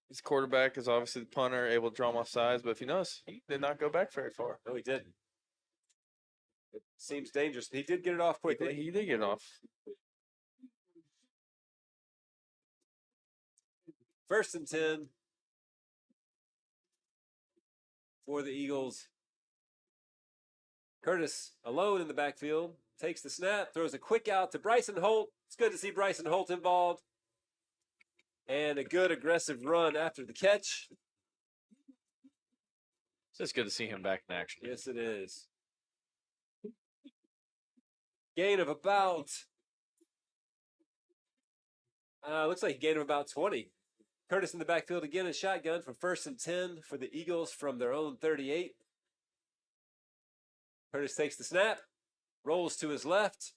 B: his quarterback is obviously the punter, able to draw him off sides, but if you notice, he did not go back very far.
A: No, he didn't. It seems dangerous. He did get it off quickly.
B: He did get off.
A: 1st and 10 for the Eagles. Curtis alone in the backfield. Takes the snap, throws a quick out to Bryson Holt. It's good to see Bryson Holt involved. And a good aggressive run after the catch.
B: It's just good to see him back in action.
A: Yes, it is. Gain of about, looks like a gain of about 20. Curtis in the backfield again in shotgun for 1st and 10 for the Eagles from their own 38. Curtis takes the snap, rolls to his left.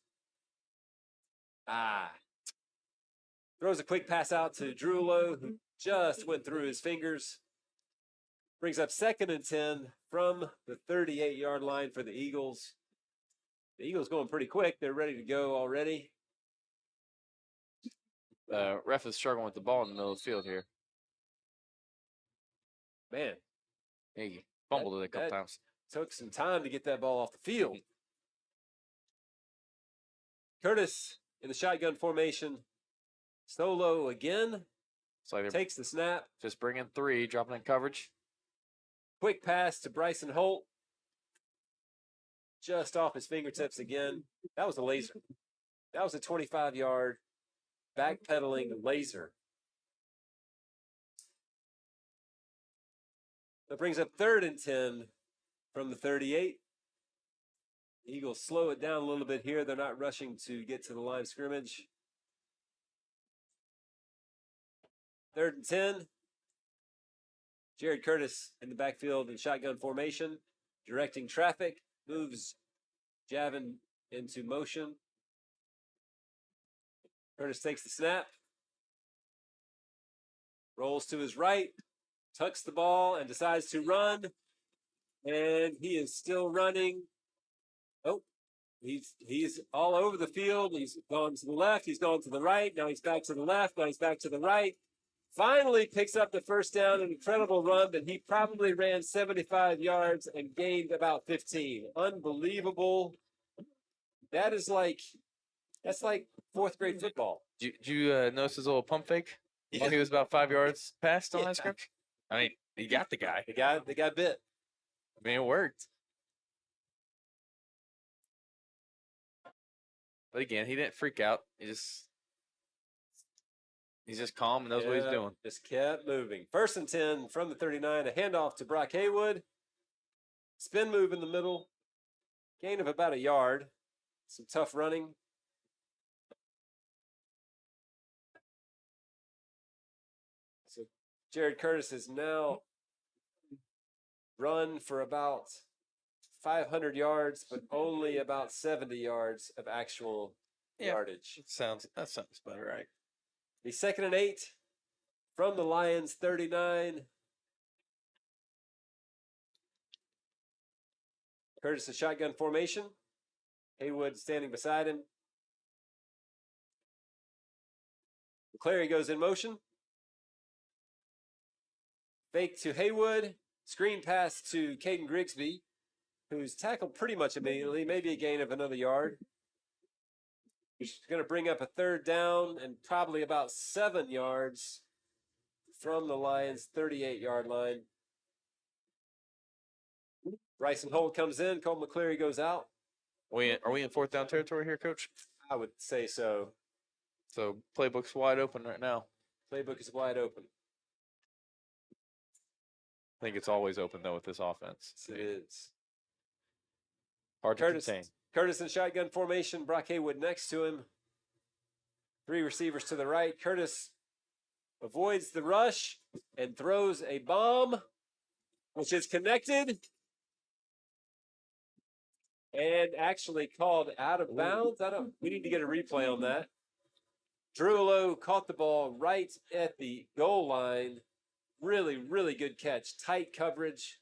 A: Throws a quick pass out to Drulo, who just went through his fingers. Brings up 2nd and 10 from the 38-yard line for the Eagles. The Eagles going pretty quick. They're ready to go already.
B: Ref is struggling with the ball in the middle of the field here.
A: Man,
B: He fumbled it a couple times.
A: took some time to get that ball off the field. Curtis in the shotgun formation. Solo again.
B: It's like they're
A: Takes the snap.
B: just bringing 3, dropping in coverage.
A: Quick pass to Bryson Holt. Just off his fingertips again. That was a laser. That was a 25-yard backpedaling laser. That brings up 3rd and 10 from the 38. Eagles slow it down a little bit here. They're not rushing to get to the line of scrimmage. 3rd and 10. Jared Curtis in the backfield in shotgun formation, directing traffic, moves Javin into motion. Curtis takes the snap, rolls to his right, tucks the ball, and decides to run. And he is still running. Oh, he's all over the field. He's gone to the left. He's gone to the right. Now he's back to the left. Now he's back to the right. Finally picks up the 1st down, an incredible run that he probably ran 75 yards and gained about 15. Unbelievable. That's like 4th grade football.
B: Did you notice his little pump fake while he was about 5 yards past on that script? I mean, He got the guy.
A: The guy bit.
B: I mean, it worked. But again, he didn't freak out. He's just calm and knows what he's
A: Yeah,
B: doing.
A: Just kept moving. 1st and 10 from the 39. A handoff to Brock Haywood. Spin move in the middle. Gain of about a yard. Some tough running. So Jared Curtis has now run for about 500 yards, but only about 70 yards of actual yardage.
B: That sounds about right.
A: The 2nd and 8 from the Lions 39. Curtis in shotgun formation. Haywood standing beside him. McClary goes in motion. Fake to Haywood. Screen pass to Caden Grigsby, who's tackled pretty much immediately, maybe a gain of another yard. He's going to bring up a 3rd down and probably about 7 yards from the Lions' 38-yard line. Bryson Holt comes in. Cole McCleary goes out.
B: Are we in 4th down territory here, Coach?
A: I would say so.
B: So playbook's wide open right now.
A: Playbook is wide open.
B: I think it's always open though with this offense.
A: It is.
B: Hard to contain.
A: Curtis in shotgun formation. Brock Haywood next to him. 3 receivers to the right. Curtis avoids the rush and throws a bomb, which is connected and actually called out of bounds. We need to get a replay on that. Drullo caught the ball right at the goal line. Really, really good catch. Tight coverage.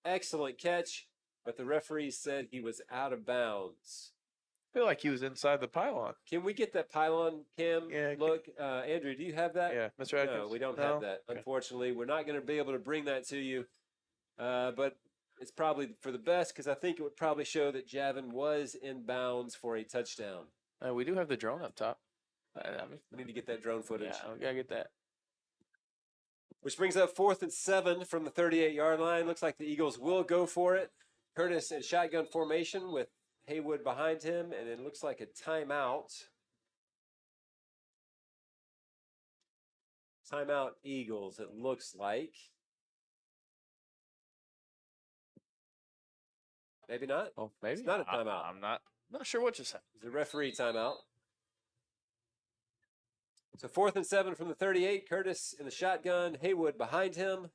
A: Excellent catch. But the referee said he was out of bounds.
B: I feel like he was inside the pylon.
A: Can we get that pylon cam?
B: Yeah.
A: Look, Andrew, do you have that?
B: Yeah, Mr. Atkins.
A: No, we don't have that. Okay. Unfortunately, we're not going to be able to bring that to you. But it's probably for the best because I think it would probably show that Javin was in bounds for a touchdown.
B: We do have the drone up top.
A: We need to get that drone footage.
B: Yeah, we gotta get that.
A: Which brings up 4th and 7 from the 38-yard line. Looks like the Eagles will go for it. Curtis in shotgun formation with Haywood behind him, and it looks like a timeout. Timeout Eagles, it looks like. Maybe not.
B: Oh, maybe.
A: It's not a timeout.
B: I'm not sure what just happened.
A: It's a referee timeout. So 4th and 7 from the 38. Curtis in the shotgun. Haywood behind him.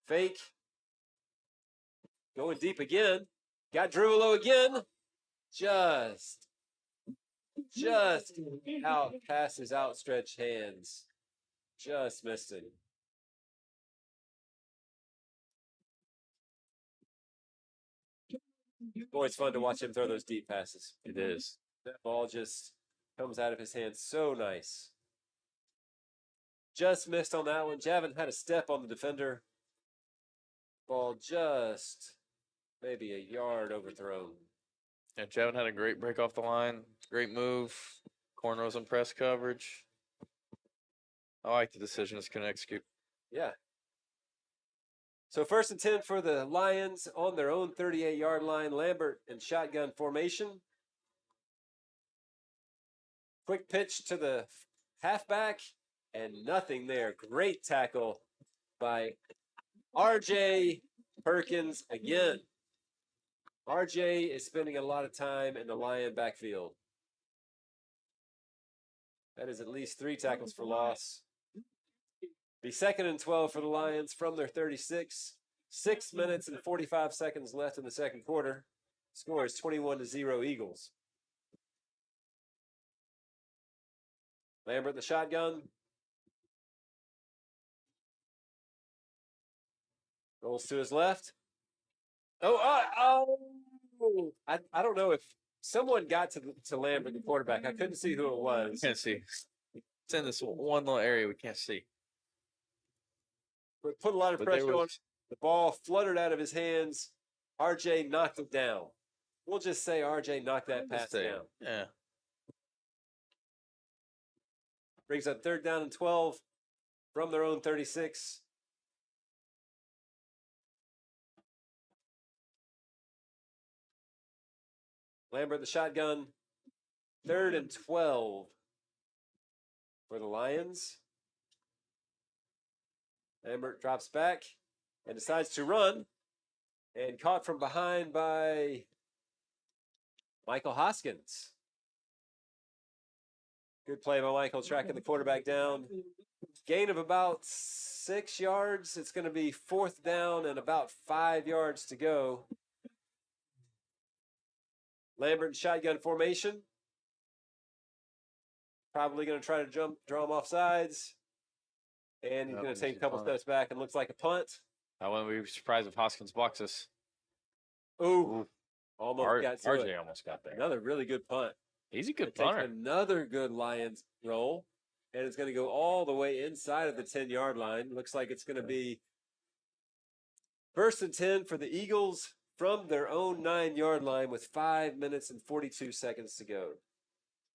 A: Fake. Going deep again. Got Drullo again. Just out past his outstretched hands. Just missed him. Boy, it's fun to watch him throw those deep passes.
B: It is.
A: That ball just comes out of his hands so nice. Just missed on that one. Javin had a step on the defender. Ball just maybe a yard overthrown.
B: Yeah, Javin had a great break off the line. Great move. Corner was in press coverage. I like the decision it's going to execute.
A: Yeah. So 1st and 10 for the Lions on their own 38-yard line. Lambert in shotgun formation. Quick pitch to the halfback and nothing there. Great tackle by RJ Perkins again. RJ is spending a lot of time in the Lion backfield. That is at least 3 tackles for loss. The 2nd and 12 for the Lions from their 36. 6 minutes and 45 seconds left in the second quarter. Score is 21-0 Eagles. Lambert the shotgun. Rolls to his left. I don't know if someone got to Lambert, the quarterback. I couldn't see who it was.
B: Can't see. It's in this one little area we can't see.
A: But put a lot of pressure on. The ball fluttered out of his hands. RJ knocked it down. We'll just say RJ knocked that pass down.
B: Yeah.
A: Brings up 3rd down and 12 from their own 36. Lambert the shotgun. 3rd and 12 for the Lions. Lambert drops back and decides to run, and caught from behind by Michael Hoskins. Good play by Michael, tracking the quarterback down. Gain of about 6 yards. It's going to be 4th down and about 5 yards to go. Lambert in shotgun formation. Probably going to try to draw him off sides. And he's
B: Yep,
A: going to take a
B: he's
A: couple
B: punt.
A: steps back and looks like a punt.
B: I wouldn't be surprised if Hoskins blocks us.
A: Ooh. Almost got to
B: RJ
A: it.
B: almost got there.
A: Another really good punt.
B: He's a good
A: Take
B: punter.
A: another good Lions roll. And it's going to go all the way inside of the 10-yard line. Looks like it's going to be 1st and 10 for the Eagles from their own 9-yard line with 5 minutes and 42 seconds to go.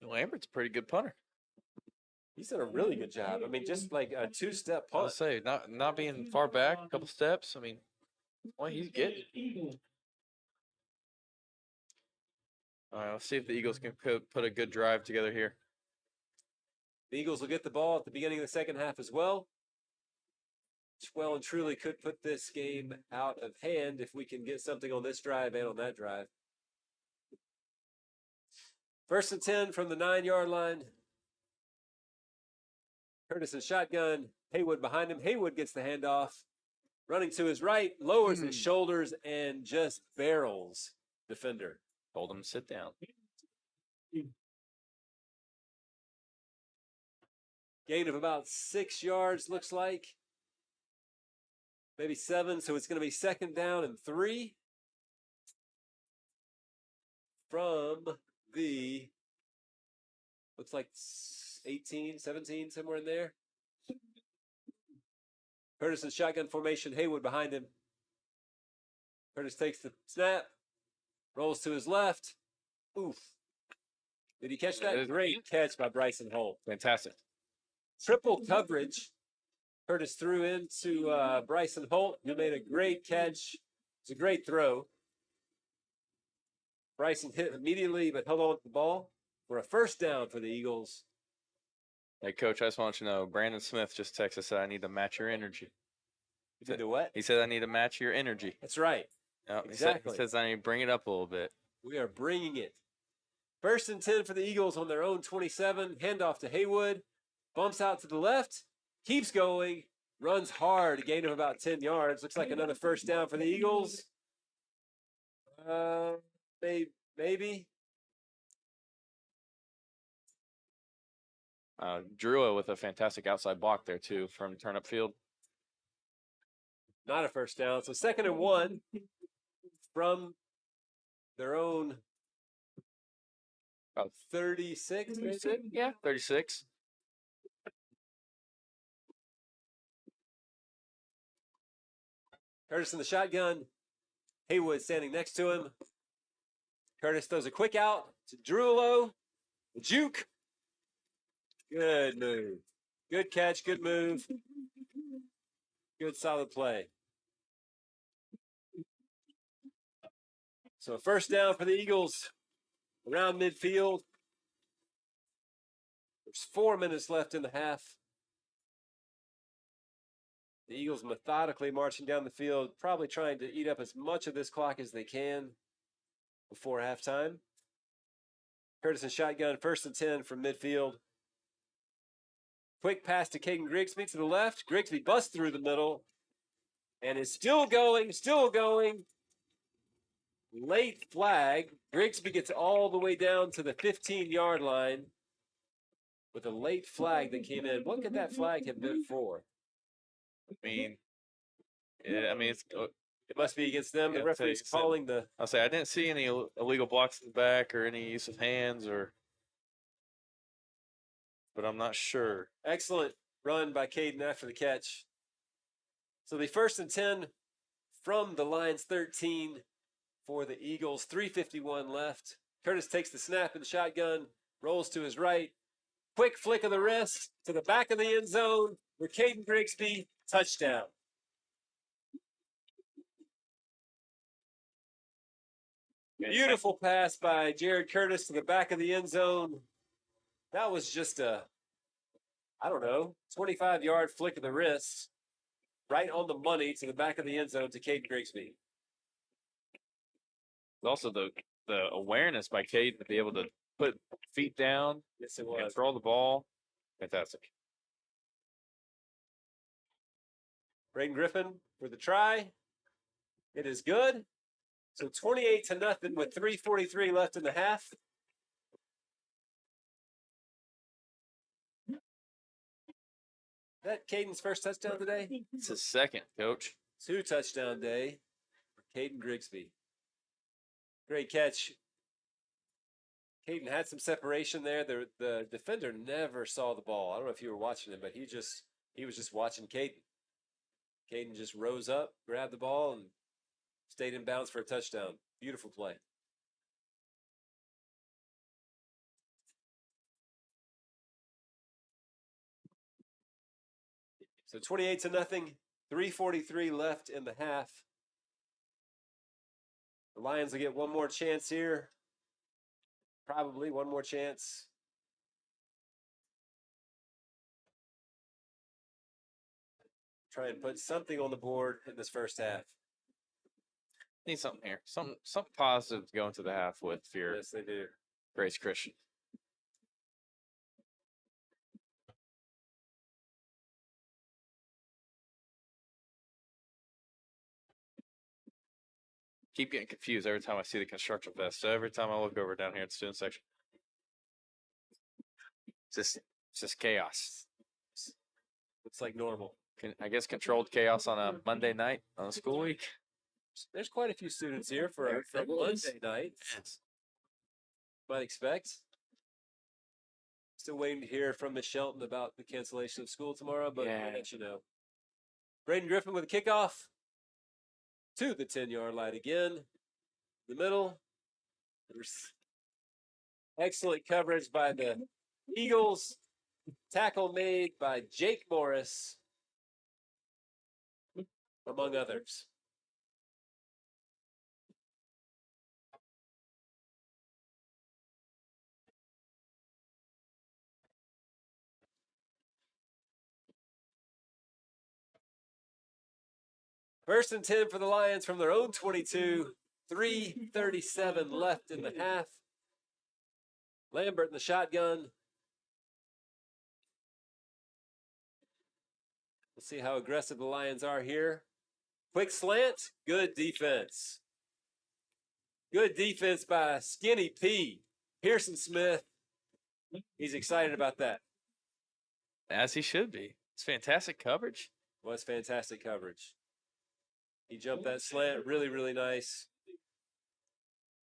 B: Lambert's a pretty good punter.
A: He's done a really good job. I mean, just like a 2-step
B: I'll
A: punt.
B: say not being far back, a couple steps. I mean, well, he's getting.
C: Eagles.
B: All right, let's see if the Eagles can put a good drive together here.
A: The Eagles will get the ball at the beginning of the second half as well. Which well and truly could put this game out of hand if we can get something on this drive and on that drive. 1st and 10 from the 9-yard line. Curtis in shotgun. Haywood behind him. Haywood gets the handoff. Running to his right, lowers his shoulders and just barrels defender.
B: Told him to sit down.
A: Gain of about 6 yards, looks like. Maybe 7, so it's going to be 2nd down and 3 from the, looks like 18, 17, somewhere in there. Curtis in shotgun formation, Haywood behind him. Curtis takes the snap, rolls to his left. Oof. Did he catch that? Great catch by Bryson Holt.
B: Fantastic.
A: Triple coverage. Curtis threw into Bryson Holt, who made a great catch. It's a great throw. Bryson hit immediately, but held on to the ball for a 1st down for the Eagles.
B: Hey, Coach, I just want you to know, Brandon Smith just texted us that I need to match your energy.
A: You did the what?
B: He said I need to match your energy.
A: That's right.
B: Yep,
A: Exactly.
B: He says I need to bring it up a little bit.
A: We are bringing it. 1st and 10 for the Eagles on their own 27. Handoff to Haywood. Bumps out to the left. Keeps going. Runs hard. A gain of about 10 yards. Looks like another 1st down for the Eagles. Maybe.
B: Drew with a fantastic outside block there, too, from turnip field.
A: Not a 1st down. So 2nd and 1 from their own
B: About
A: 36.
B: 36? Yeah, 36.
A: Curtis in the shotgun. Haywood standing next to him. Curtis throws a quick out to Drewlo. The juke. Good move. Good catch. Good move. Good solid play. So 1st down for the Eagles around midfield. There's 4 minutes left in the half. The Eagles methodically marching down the field, probably trying to eat up as much of this clock as they can before halftime. Curtis in shotgun, 1st and 10 from midfield. Quick pass to Caden Grigsby to the left. Grigsby busts through the middle and is still going. Late flag. Grigsby gets all the way down to the 15-yard line with a late flag that came in. What could that flag have been for?
B: I mean, yeah, it's.
A: It must be against them.
B: Yeah,
A: The referee's
B: so-
A: calling the.
B: I'll say I didn't see any illegal blocks in the back or any use of hands but I'm not sure.
A: Excellent run by Caden after the catch. So the 1st and 10 from the Lions 13 for the Eagles. 3:51 left. Curtis takes the snap in the shotgun, rolls to his right. Quick flick of the wrist to the back of the end zone. for Caden Grigsby, touchdown. Beautiful pass by Jared Curtis to the back of the end zone. That was just a, I don't know, 25-yard flick of the wrist, right on the money to the back of the end zone to Caden Grigsby.
B: Also, the awareness by Caden to be able to put feet down
A: Yes, it
B: and
A: was.
B: throw the ball. Fantastic.
A: Braden Griffin for the try. It is good. So 28-0 with 3:43 left in the half. That Caden's first touchdown today?
B: It's his second, Coach.
A: 2 touchdown day for Caden Grigsby. Great catch. Caden had some separation there. The defender never saw the ball. I don't know if you were watching him, but he was just watching Caden. Caden just rose up, grabbed the ball, and stayed in bounds for a touchdown. Beautiful play. So 28-0, 3:43 left in the half. The Lions will get one more chance here. Probably one more chance. Try and put something on the board in this first half.
B: Need something here. Something positive to go into the half with for your
A: Yes, they do.
B: Grace Christian. Keep getting confused every time I see the construction vest. Every time I look over down here at the student section. It's just chaos.
A: Looks like normal.
B: I guess controlled chaos on a Monday night on a school week.
A: There's quite a few students here for a Monday night. Might expect. Still waiting to hear from Miss Shelton about the cancellation of school tomorrow, but
B: Yeah.
A: I'll let you know. Braden Griffin with a kickoff to the 10-yard line again. The middle. There's excellent coverage by the Eagles. Tackle made by Jake Morris, among others. First and 10 for the Lions from their own 22. 3:37 left in the half. Lambert in the shotgun. We'll see how aggressive the Lions are here. Quick slant. Good defense. Good defense by Skinny P. Pearson Smith. He's excited about that.
B: As he should be. It's fantastic coverage.
A: Was fantastic coverage. He jumped that slant really, really nice.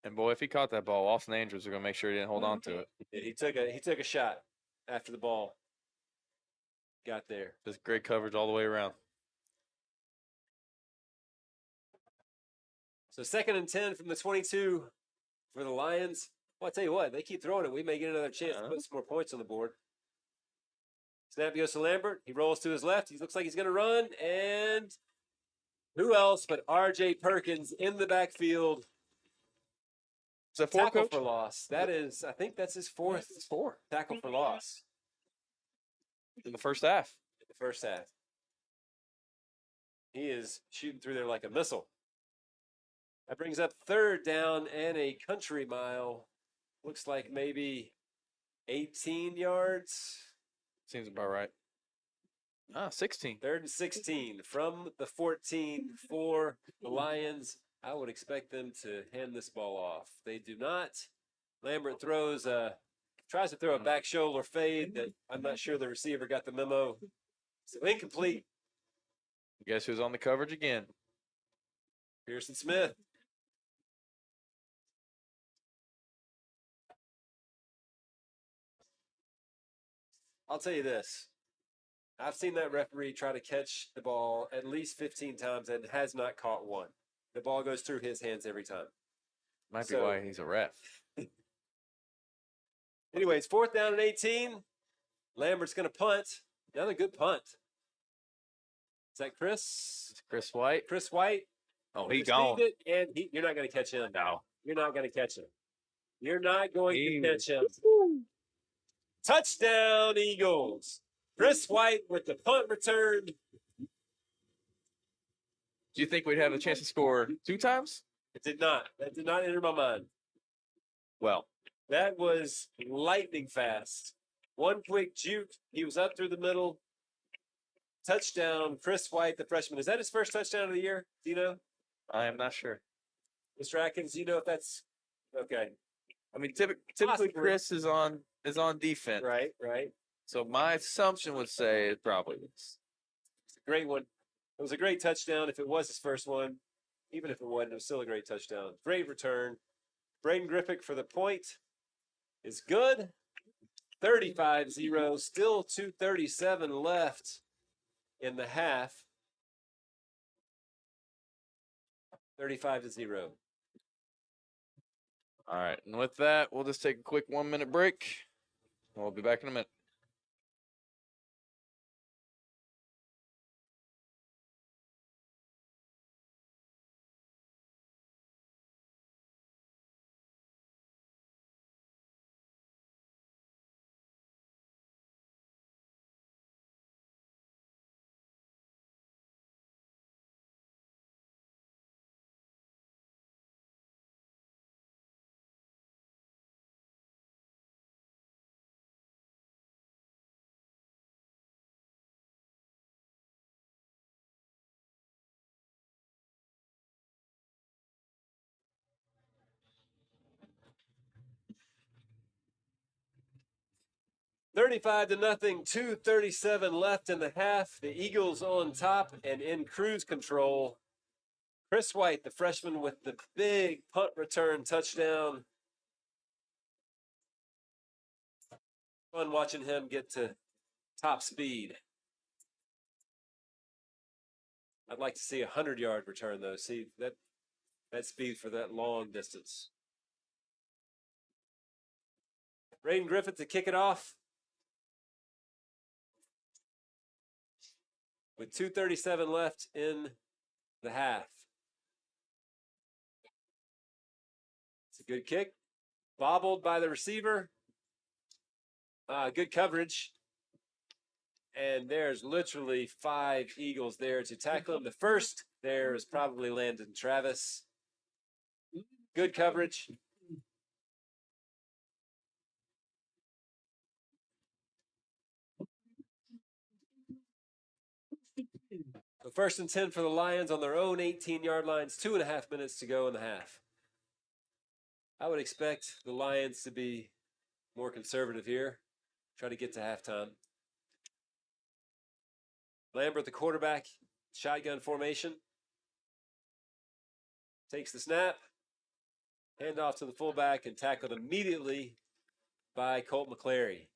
B: And boy, if he caught that ball, Austin Andrews are going to make sure he didn't hold on to it.
A: He took a shot after the ball got there.
B: Just great coverage all the way around.
A: So 2nd and 10 from the 22 for the Lions. Well, I tell you what, they keep throwing it. We may get another chance to put some more points on the board. Snap goes to Lambert. He rolls to his left. He looks like he's going to run. And who else but R.J. Perkins in the backfield.
B: Is that four,
A: Tackle
B: Coach?
A: for loss. That is, I think that's his fourth tackle for loss
B: In the first half.
A: in the first half. He is shooting through there like a missile. That brings up 3rd down and a country mile. Looks like maybe 18 yards.
B: Seems about right. 16.
A: 3rd and 16 from the 14 for the Lions. I would expect them to hand this ball off. They do not. Lambert tries to throw a back shoulder fade that I'm not sure the receiver got the memo. So incomplete.
B: Guess who's on the coverage again?
A: Pearson Smith. I'll tell you this. I've seen that referee try to catch the ball at least 15 times and has not caught one. The ball goes through his hands every time.
B: Might be
A: So-
B: why he's a ref.
A: Anyways, 4th down and 18. Lambert's going to punt. Another good punt. Is that Chris?
B: It's Chris White.
A: Chris White.
B: Oh, he
A: Received
B: gone.
A: it, and you're not going to catch him.
B: No.
A: You're not going to catch him. You're not going
B: He-
A: to catch him. Touchdown, Eagles. Chris White with the punt return.
B: Do you think we'd have a chance to score 2 times?
A: It did not. That did not enter my mind.
B: Well,
A: That was lightning fast. One quick juke. He was up through the middle. Touchdown, Chris White, the freshman. Is that his first touchdown of the year? Do you know?
B: I am not sure.
A: Mr. Atkins, do you know if that's okay?
B: I mean, typically
A: Possibly.
B: Chris is on defense.
A: Right, right.
B: So my assumption would say it probably is.
A: It's a great one. It was a great touchdown. If it was his first one, even if it wasn't, it was still a great touchdown. Great return. Braden Griffick for the point is good. 35-0. Still 2:37 left in the half. 35-0.
B: All right. And with that, we'll just take a quick 1-minute break. We'll be back in a minute.
A: $35 to nothing, 2:37 left in the half. The Eagles on top and in cruise control. Chris White, the freshman, with the big punt return touchdown. Fun watching him get to top speed. I'd like to see a 100-yard return, though. See that speed for that long distance. Braden Griffith to kick it off. With 2:37 left in the half. It's a good kick. Bobbled by the receiver. Good coverage. And there's literally 5 Eagles there to tackle him. The first there is probably Landon Travis. Good coverage. So 1st and 10 for the Lions on their own 18-yard lines. 2.5 minutes to go in the half. I would expect the Lions to be more conservative here. Try to get to halftime. Lambert, the quarterback, shotgun formation. Takes the snap. Hand off to the fullback and tackled immediately by Colt McClary.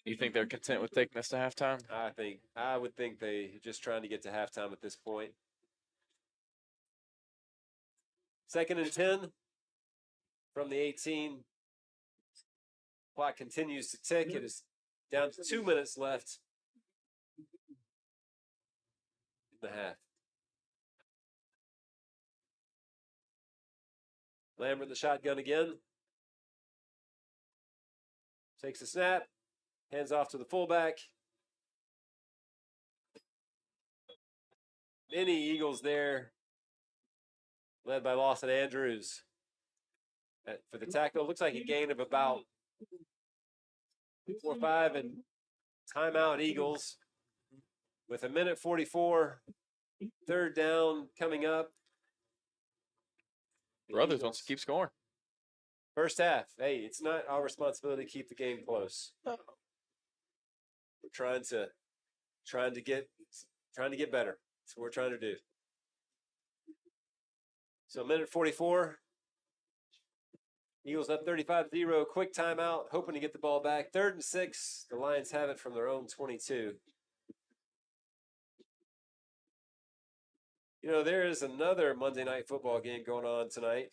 B: You think they're content with taking us to halftime?
A: I would think they just trying to get to halftime at this point. 2nd and 10 from the 18. Clock continues to tick. It is down to 2 minutes left in the half. Lambert the shotgun again. Takes the snap. Hands off to the fullback. Many Eagles there, led by Lawson Andrews. For the tackle, looks like a gain of about 4 or 5, and timeout Eagles with 1:44. 3rd down coming up.
B: Brothers wants to keep scoring.
A: First half. Hey, it's not our responsibility to keep the game close. We're trying to get better. That's what we're trying to do. So 1:44. Eagles up 35-0. Quick timeout, hoping to get the ball back. 3rd and 6. The Lions have it from their own 22. You know, there is another Monday Night Football game going on tonight.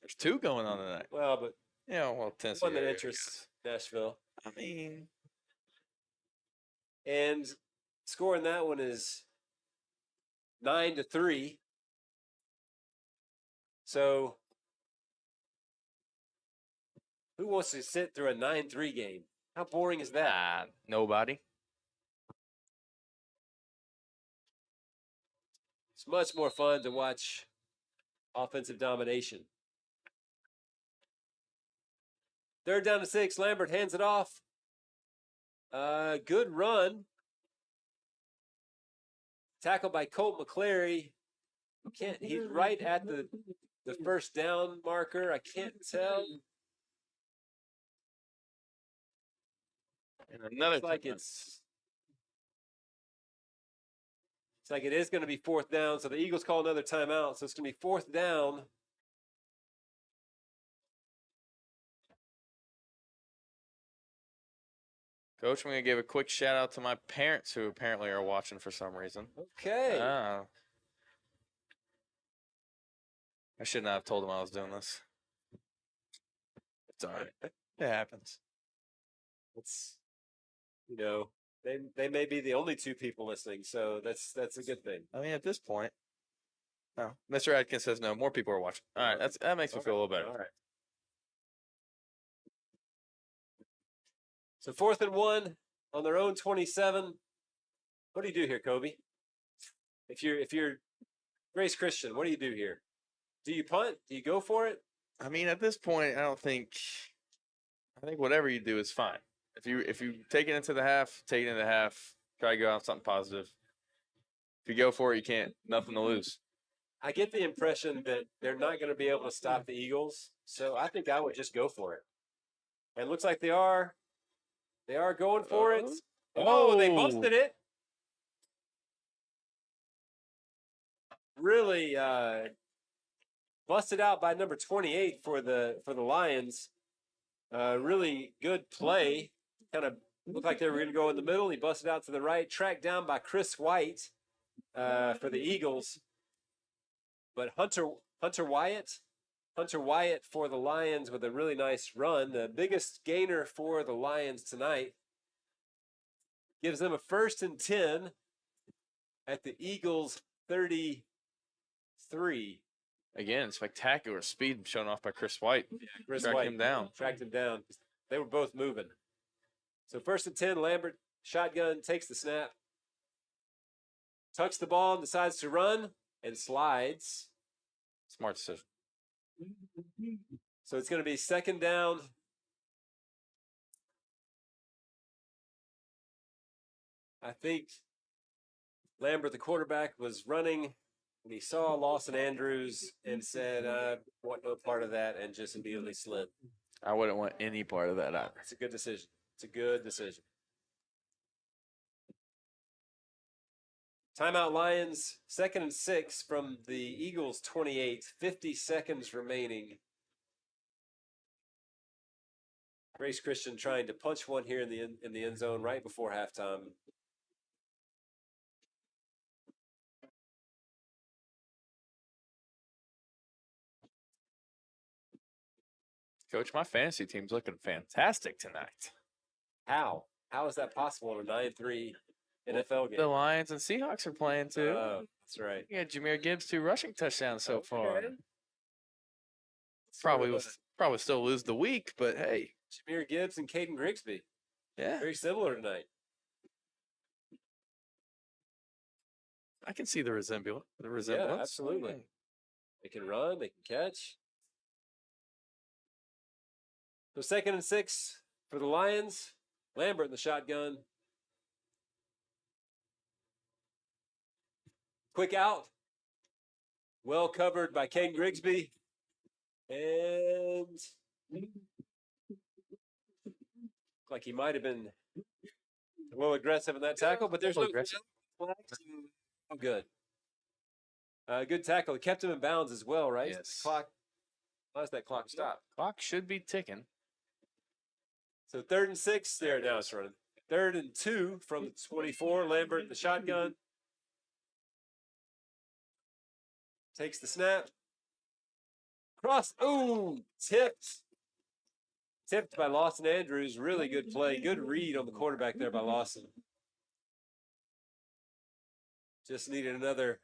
B: There's 2 going on tonight.
A: Well, but
B: Yeah, well, Tennessee.
A: one that
B: area,
A: interests Nashville.
B: I mean,
A: And scoring that one is 9-3. So who wants to sit through a 9-3 game? How boring is that?
B: Nobody.
A: It's much more fun to watch offensive domination. 3rd down to 6. Lambert hands it off. Good run. Tackled by Colt McClary. He's right at the first down marker. I can't tell.
B: And another
A: It's like it's like it is going to be 4th down. So the Eagles call another timeout. So it's going to be 4th down.
B: Coach, I'm going to give a quick shout out to my parents who apparently are watching for some reason.
A: Okay.
B: I should not have told them I was doing this. It's all right. It happens.
A: It's, they may be the only 2 people listening, so that's a good thing.
B: I mean, at this point, no. Mr. Adkins says no. More people are watching. All right, that makes me feel a little better.
A: All right. So 4th and 1 on their own 27. What do you do here, Kobe? If you're Grace Christian, what do you do here? Do you punt? Do you go for it?
B: I mean, at this point, I think whatever you do is fine. If you take it into the half, take it into the half. Try to go out something positive. If you go for it, you can't. Nothing to lose.
A: I get the impression that they're not going to be able to stop the Eagles, so I think I would just go for it. And it looks like they are. They are going for it. Oh, they busted it. Really busted out by number 28 for the Lions. Really good play. Kind of looked like they were going to go in the middle. He busted out to the right, tracked down by Chris White for the Eagles. But Hunter Wyatt for the Lions with a really nice run. The biggest gainer for the Lions tonight. Gives them a 1st and 10 at the Eagles' 33.
B: Again, spectacular speed shown off by Chris White.
A: Yeah, Chris
B: Tracked
A: White
B: him down.
A: Tracked him down. They were both moving. So 1st and 10, Lambert, shotgun, takes the snap. Tucks the ball and decides to run and slides.
B: Smart decision.
A: So it's going to be 2nd down. I think Lambert, the quarterback, was running and he saw Lawson Andrews and said, I want no part of that, and just immediately slid.
B: I wouldn't want any part of that either.
A: It's a good decision. It's a good decision. Timeout Lions, 2nd and 6 from the Eagles 28, 50 seconds remaining. Grace Christian trying to punch one here in the end zone right before halftime.
B: Coach, my fantasy team's looking fantastic tonight.
A: How? How is that possible in a 9-3 NFL game?
B: The Lions and Seahawks are playing too.
A: Oh, that's right.
B: You got Jahmyr Gibbs 2 rushing touchdowns so far.
A: Okay.
B: Probably still lose the week, but hey.
A: Jahmyr Gibbs and Caden Grigsby.
B: Yeah.
A: Very similar tonight.
B: I can see the resemblance.
A: Yeah, absolutely. They can run, they can catch. So 2nd and 6 for the Lions. Lambert in the shotgun. Quick out. Well covered by Caden Grigsby. And like he might have been a little aggressive in that tackle, but there's no
B: aggressive.
A: Oh, good. Good tackle. It kept him in bounds as well, right?
B: Yes.
A: Clock. Why does that clock stop?
B: Clock should be ticking.
A: So 3rd and 6. There, now it's running. 3rd and 2 from the 24. Lambert, the shotgun. Takes the snap. Cross. Ooh, tipped. Tipped by Lawson Andrews. Really good play. Good read on the quarterback there by Lawson. Just needed another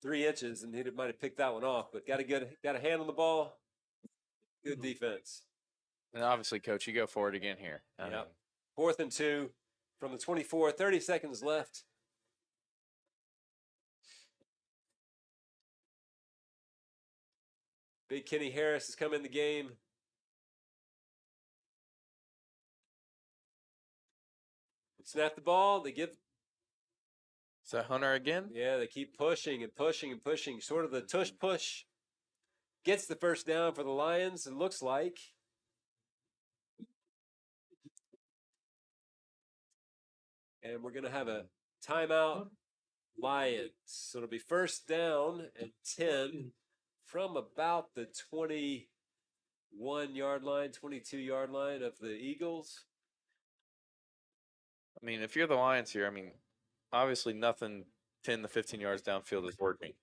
A: 3 inches, and he might have picked that one off. But got a hand on the ball. Good defense.
B: And obviously, Coach, you go for it again here. I
A: Yep.
B: mean,
A: 4th and 2 from the 24. 30 seconds left. Big Kenny Harris has come in the game. Snap the ball. They give.
B: is that Hunter again?
A: Yeah, they keep pushing and pushing and pushing. Sort of the tush push. Gets the first down for the Lions, it looks like. And we're going to have a timeout, Lions. So it'll be first down and 10 from about the 21-yard line, 22-yard line of the Eagles.
B: I mean, if you're the Lions here, I mean, obviously nothing 10 to 15 yards downfield is working.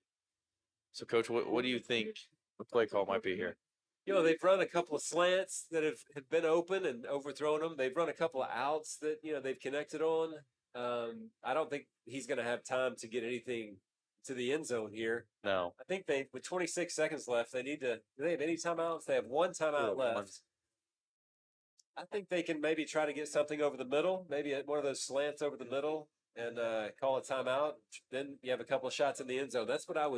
B: So, Coach, what do you think the play call might be here?
A: You know, they've run a couple of slants that have been open and overthrown them. They've run a couple of outs that, they've connected on. I don't think he's going to have time to get anything to the end zone here.
B: No.
A: I think with 26 seconds left, do they have any timeouts? They have one timeout left. I think they can maybe try to get something over the middle, maybe one of those slants over the middle and call a timeout. Then you have a couple of shots in the end zone. That's what I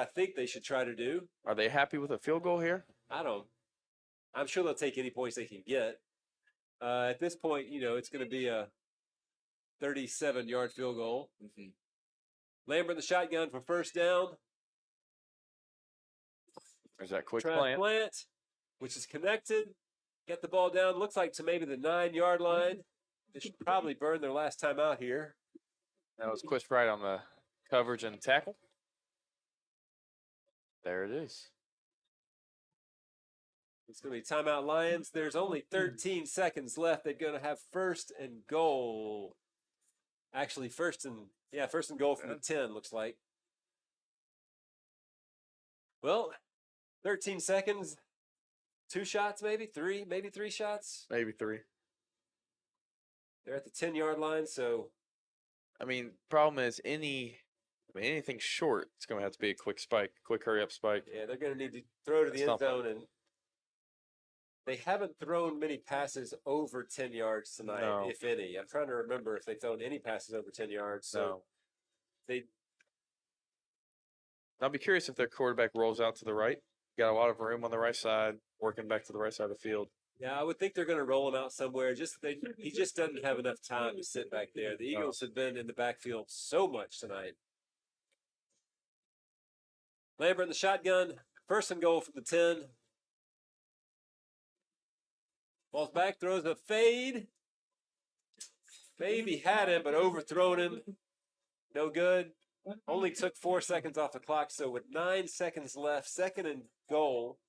A: think they should try to do.
B: Are they happy with a field goal here?
A: I'm sure they'll take any points they can get. At this point, it's going to be a 37-yard field goal.
B: Mm-hmm.
A: Lambert in the shotgun for first down.
B: There's that quick
A: Try
B: plant,
A: which is connected. Get the ball down. Looks like to maybe the 9-yard line. They should probably burn their last time out here.
B: That was Chris Wright on the coverage and tackle. There it is.
A: It's going to be timeout Lions. There's only 13 seconds left. They're going to have first and goal. Actually, first and goal from the 10, looks like. Well, 13 seconds. 2 shots, maybe 3 shots.
B: Maybe 3.
A: They're at the 10-yard line, so.
B: I mean, problem is anything short, it's going to have to be a quick spike, quick hurry up spike.
A: Yeah, they're going to need to throw to the end zone, and they haven't thrown many passes over 10 yards tonight, if any. I'm trying to remember if they've thrown any passes over 10 yards. So
B: I'll be curious if their quarterback rolls out to the right. Got a lot of room on the right side, working back to the right side of the field.
A: Yeah, I would think they're going to roll him out somewhere. He just doesn't have enough time to sit back there. The Eagles have been in the backfield so much tonight. Lambert in the shotgun. First and goal from the 10. Falls back, throws a fade. Maybe had him, but overthrown him. No good. Only took 4 seconds off the clock, so with 9 seconds left, second and goal.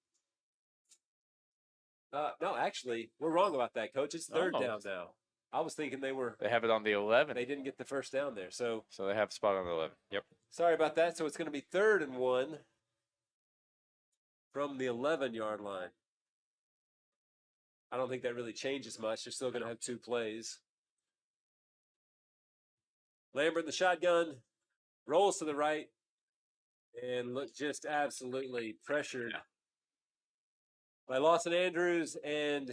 A: No, actually, we're wrong about that, Coach. It's third down now. I was thinking they
B: have it on the 11.
A: They didn't get the first down there, so
B: they have a spot on the 11. Yep.
A: Sorry about that. So it's going to be 3rd and 1 from the 11-yard line. I don't think that really changes much. They're still going to have 2 plays. Lambert in the shotgun, rolls to the right, and just absolutely pressured by Lawson Andrews and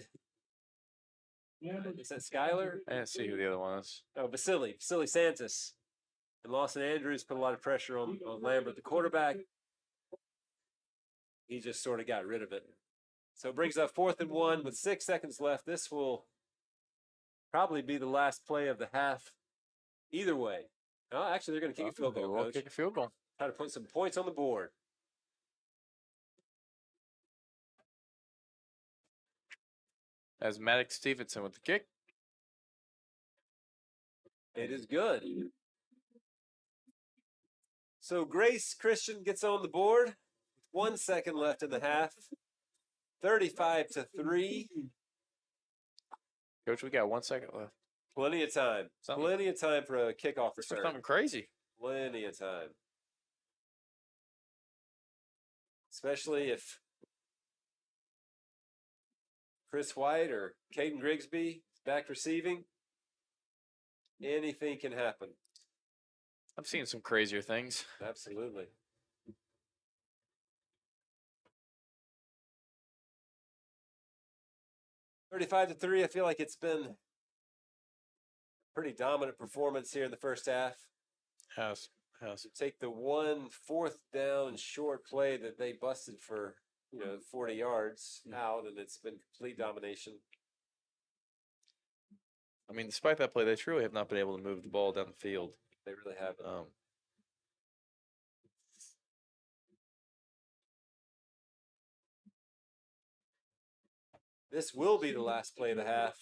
A: is that Skyler?
B: I didn't see who the other one is.
A: Oh, Vasily Santos. And Lawson Andrews put a lot of pressure on Lambert, the quarterback. He just sort of got rid of it. So it brings up 4th and 1 with 6 seconds left. This will probably be the last play of the half. Either way. Oh, actually, they're going to kick a field goal, Coach.
B: Kick a field goal.
A: Try to put some points on the board.
B: As Maddox Stevenson with the kick.
A: It is good. So Grace Christian gets on the board. 1 second left in the half. 35-3.
B: Coach, we got 1 second left.
A: Plenty of time. Plenty of time for a kickoff return.
B: Something crazy.
A: Plenty of time. Especially if Chris White or Caden Grigsby is back receiving. Anything can happen.
B: I've seen some crazier things.
A: Absolutely. $35-3. I feel like it's been pretty dominant performance here in the first half.
B: House.
A: Take the 1 4th down short play that they busted for 40 yards out, and it's been complete domination.
B: I mean, despite that play, they truly have not been able to move the ball down the field.
A: They really haven't. This will be the last play of the half.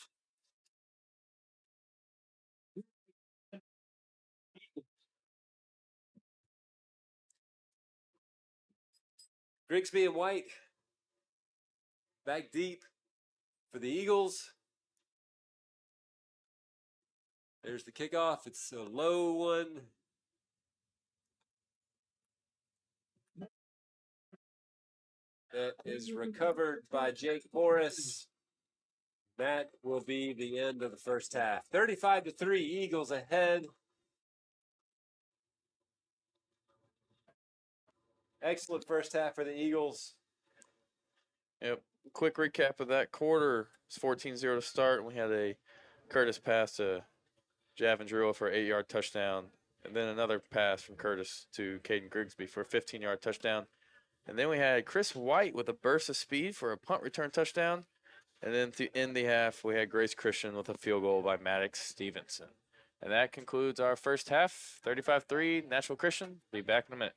A: Grigsby and White back deep for the Eagles. There's the kickoff. It's a low one. That is recovered by Jake Morris. That will be the end of the first half. 35-3, Eagles ahead. Excellent first half for the Eagles.
B: Yep. Quick recap of that quarter. It's 14-0 to start, and we had a Curtis pass to Javin Drew for an 8-yard touchdown, and then another pass from Curtis to Caden Grigsby for a 15-yard touchdown. And then we had Chris White with a burst of speed for a punt return touchdown. And then to end the half, we had Grace Christian with a field goal by Maddox Stevenson. And that concludes our first half. 35-3, Nashville Christian. Be back in a minute.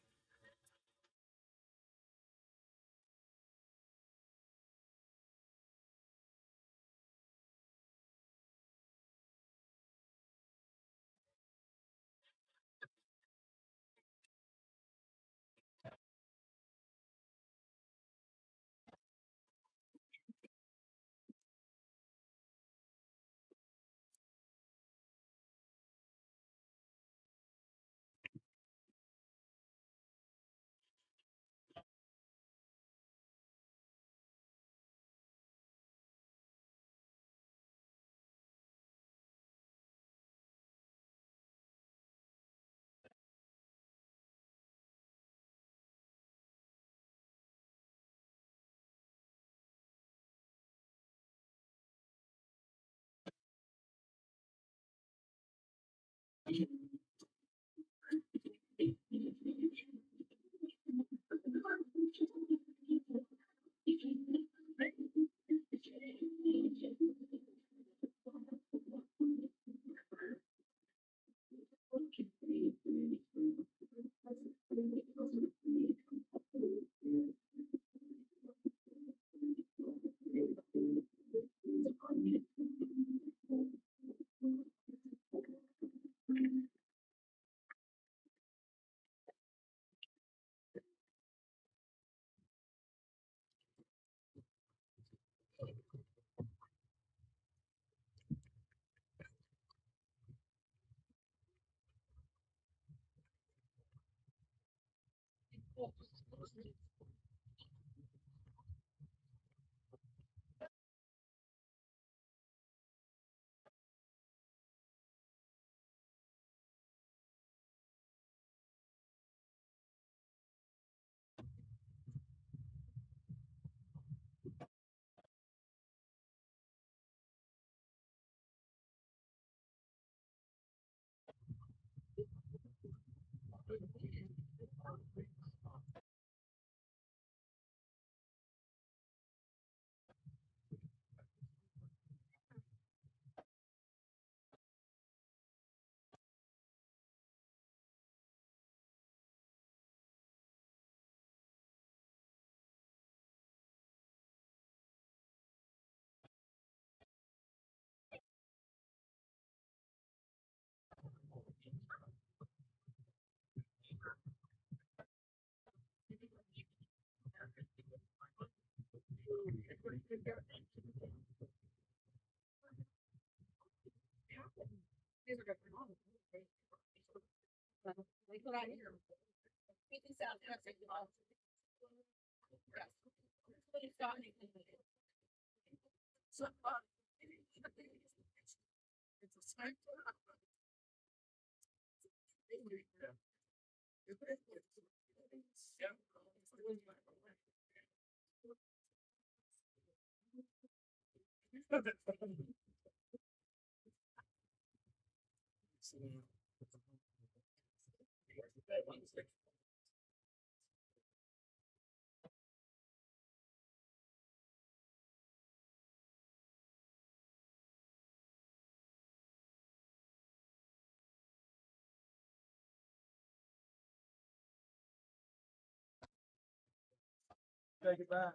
C: Take it back.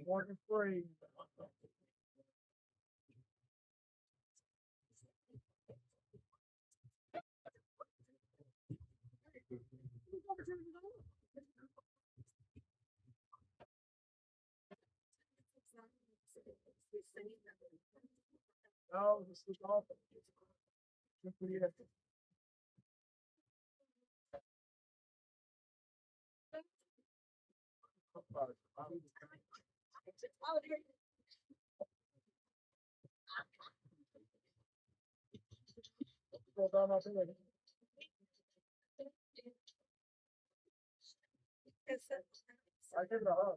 C: Morgan free. No, this is off. I give it a hug.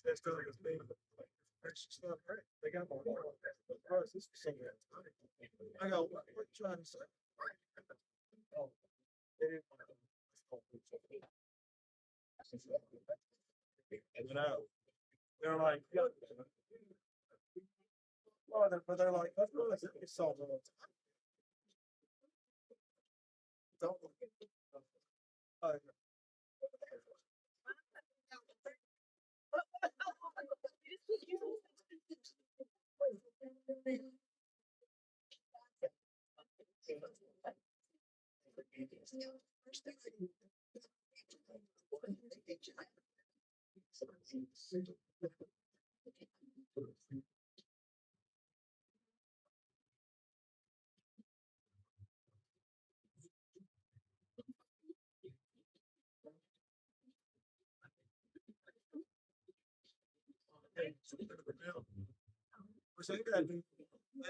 C: That's really good thing. Extra stuff, right? They got more. This is so good. I go, what you trying to say? Oh, they didn't want to. And then they're like, yeah. Well, but they're like, let's go. It's all the time. Don't. So you gotta do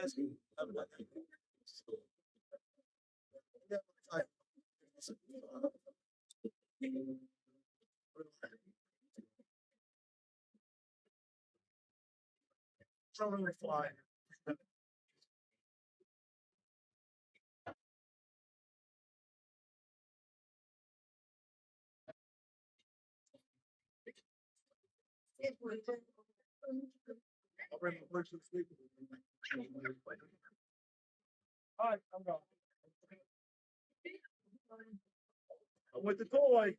C: last week. Throwing the fly. I'll bring my person sleep. All right, I'm gone. With the toy.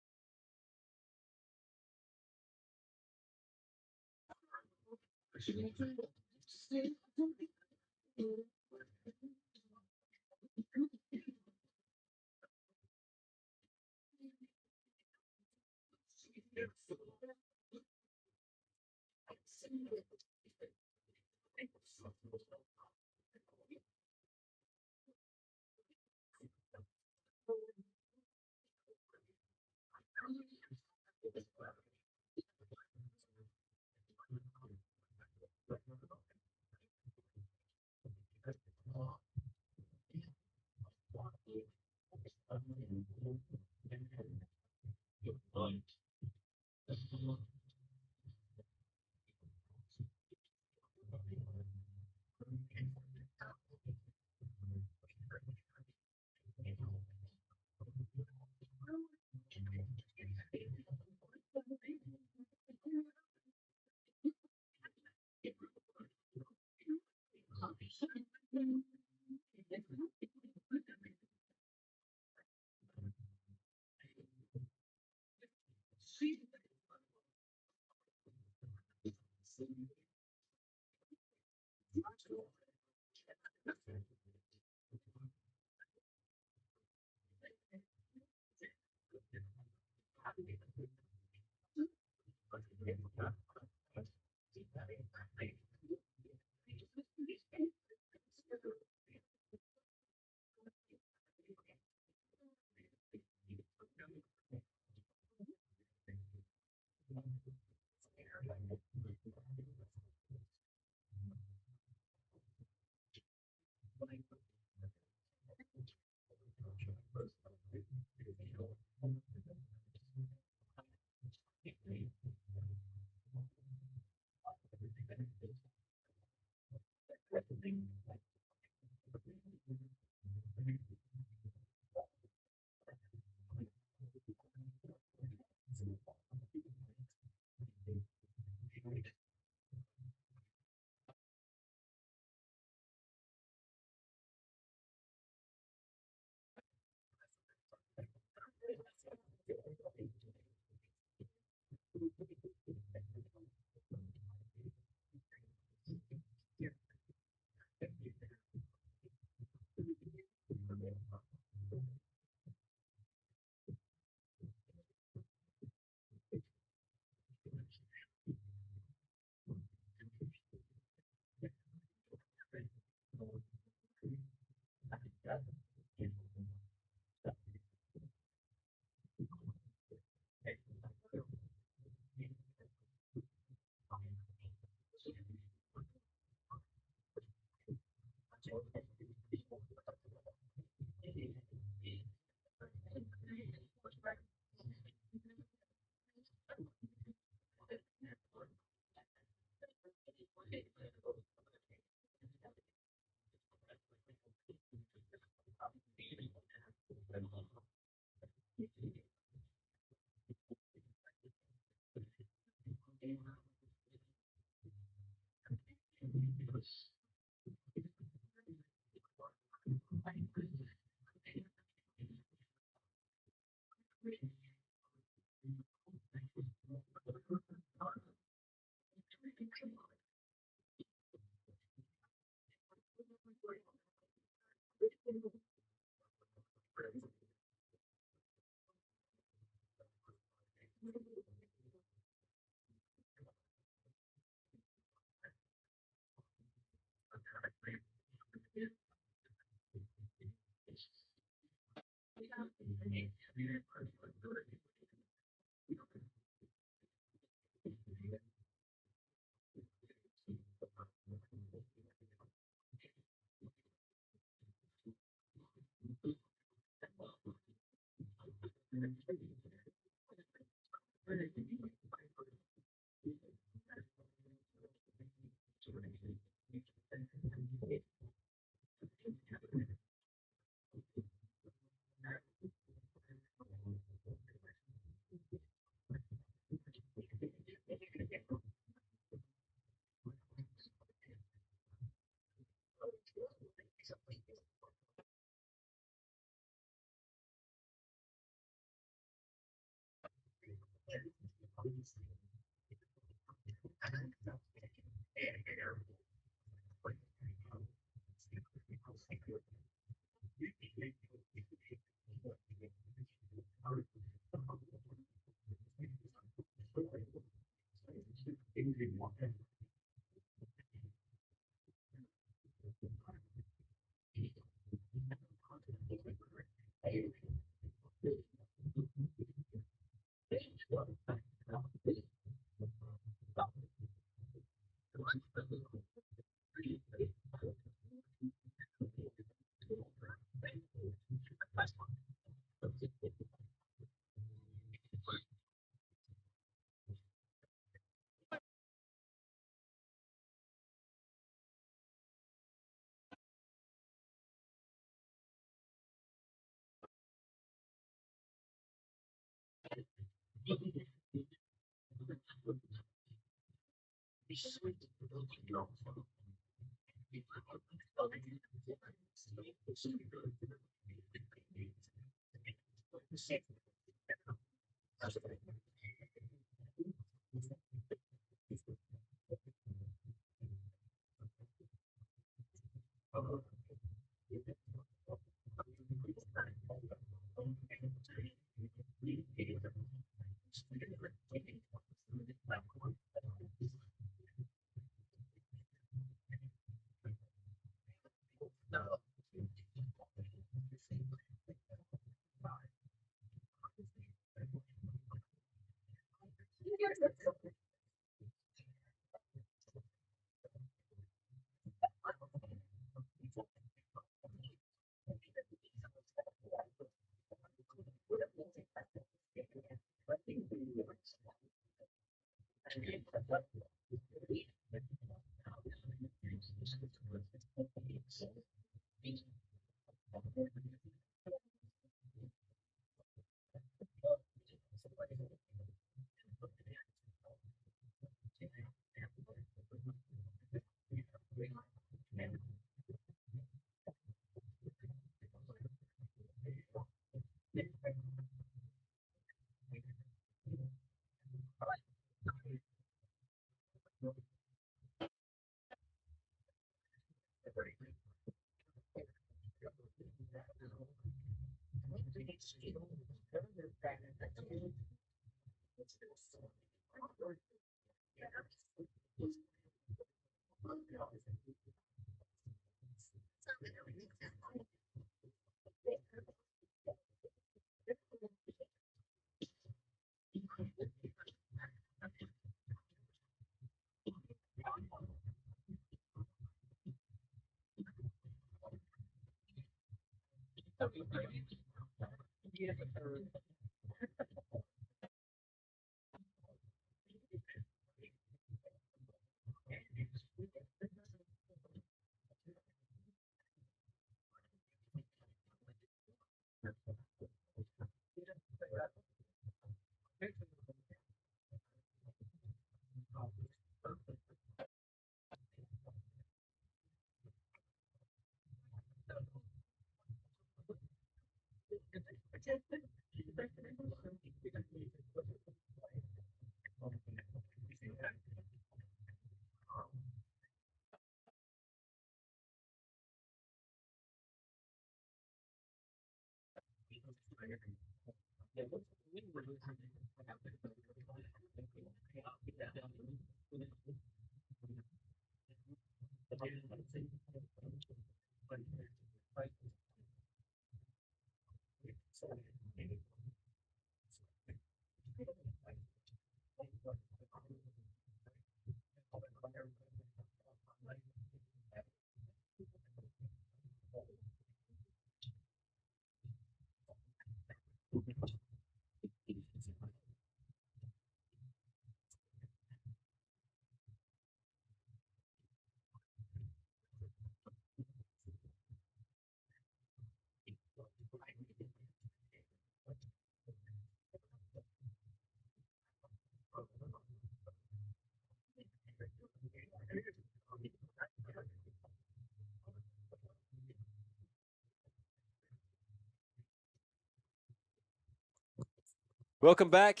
A: Welcome back.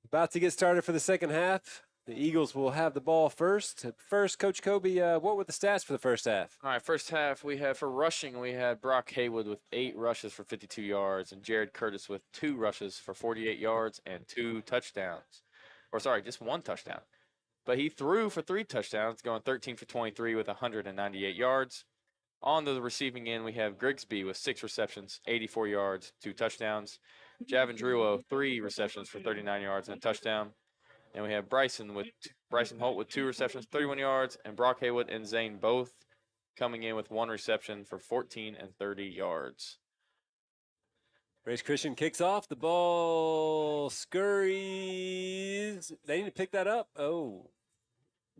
A: About to get started for the second half. The Eagles will have the ball first. First, Coach Kobe, what were the stats for the first half?
B: All right, first half we had for rushing, we had Brock Haywood with 8 rushes for 52 yards and Jared Curtis with 2 rushes for 48 yards and 2 touchdowns. Or sorry, just 1 touchdown. But he threw for 3 touchdowns, going 13 for 23 with 198 yards. On the receiving end, we have Grigsby with 6 receptions, 84 yards, 2 touchdowns. Javin Druo, 3 receptions for 39 yards and a touchdown. And we have Bryson Holt with 2 receptions, 31 yards, and Brock Haywood and Zane both coming in with 1 reception for 14 and 30 yards.
A: Grace Christian kicks off. The ball scurries. They need to pick that up. Oh,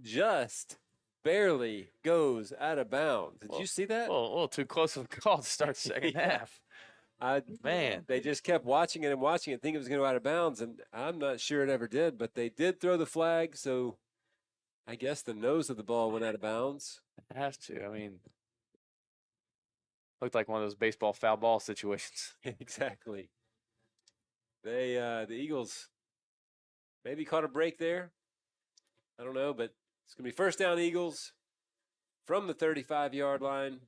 A: just barely goes out of bounds. Did you see that?
B: A little too close of a call to start the second half. Man.
A: They just kept watching it and watching it, thinking it was going to go out of bounds, and I'm not sure it ever did, but they did throw the flag, so I guess the nose of the ball went out of bounds.
B: It has to. I mean, looked like one of those baseball foul ball situations.
A: Exactly. The Eagles maybe caught a break there. I don't know, but it's going to be first down Eagles from the 35-yard line.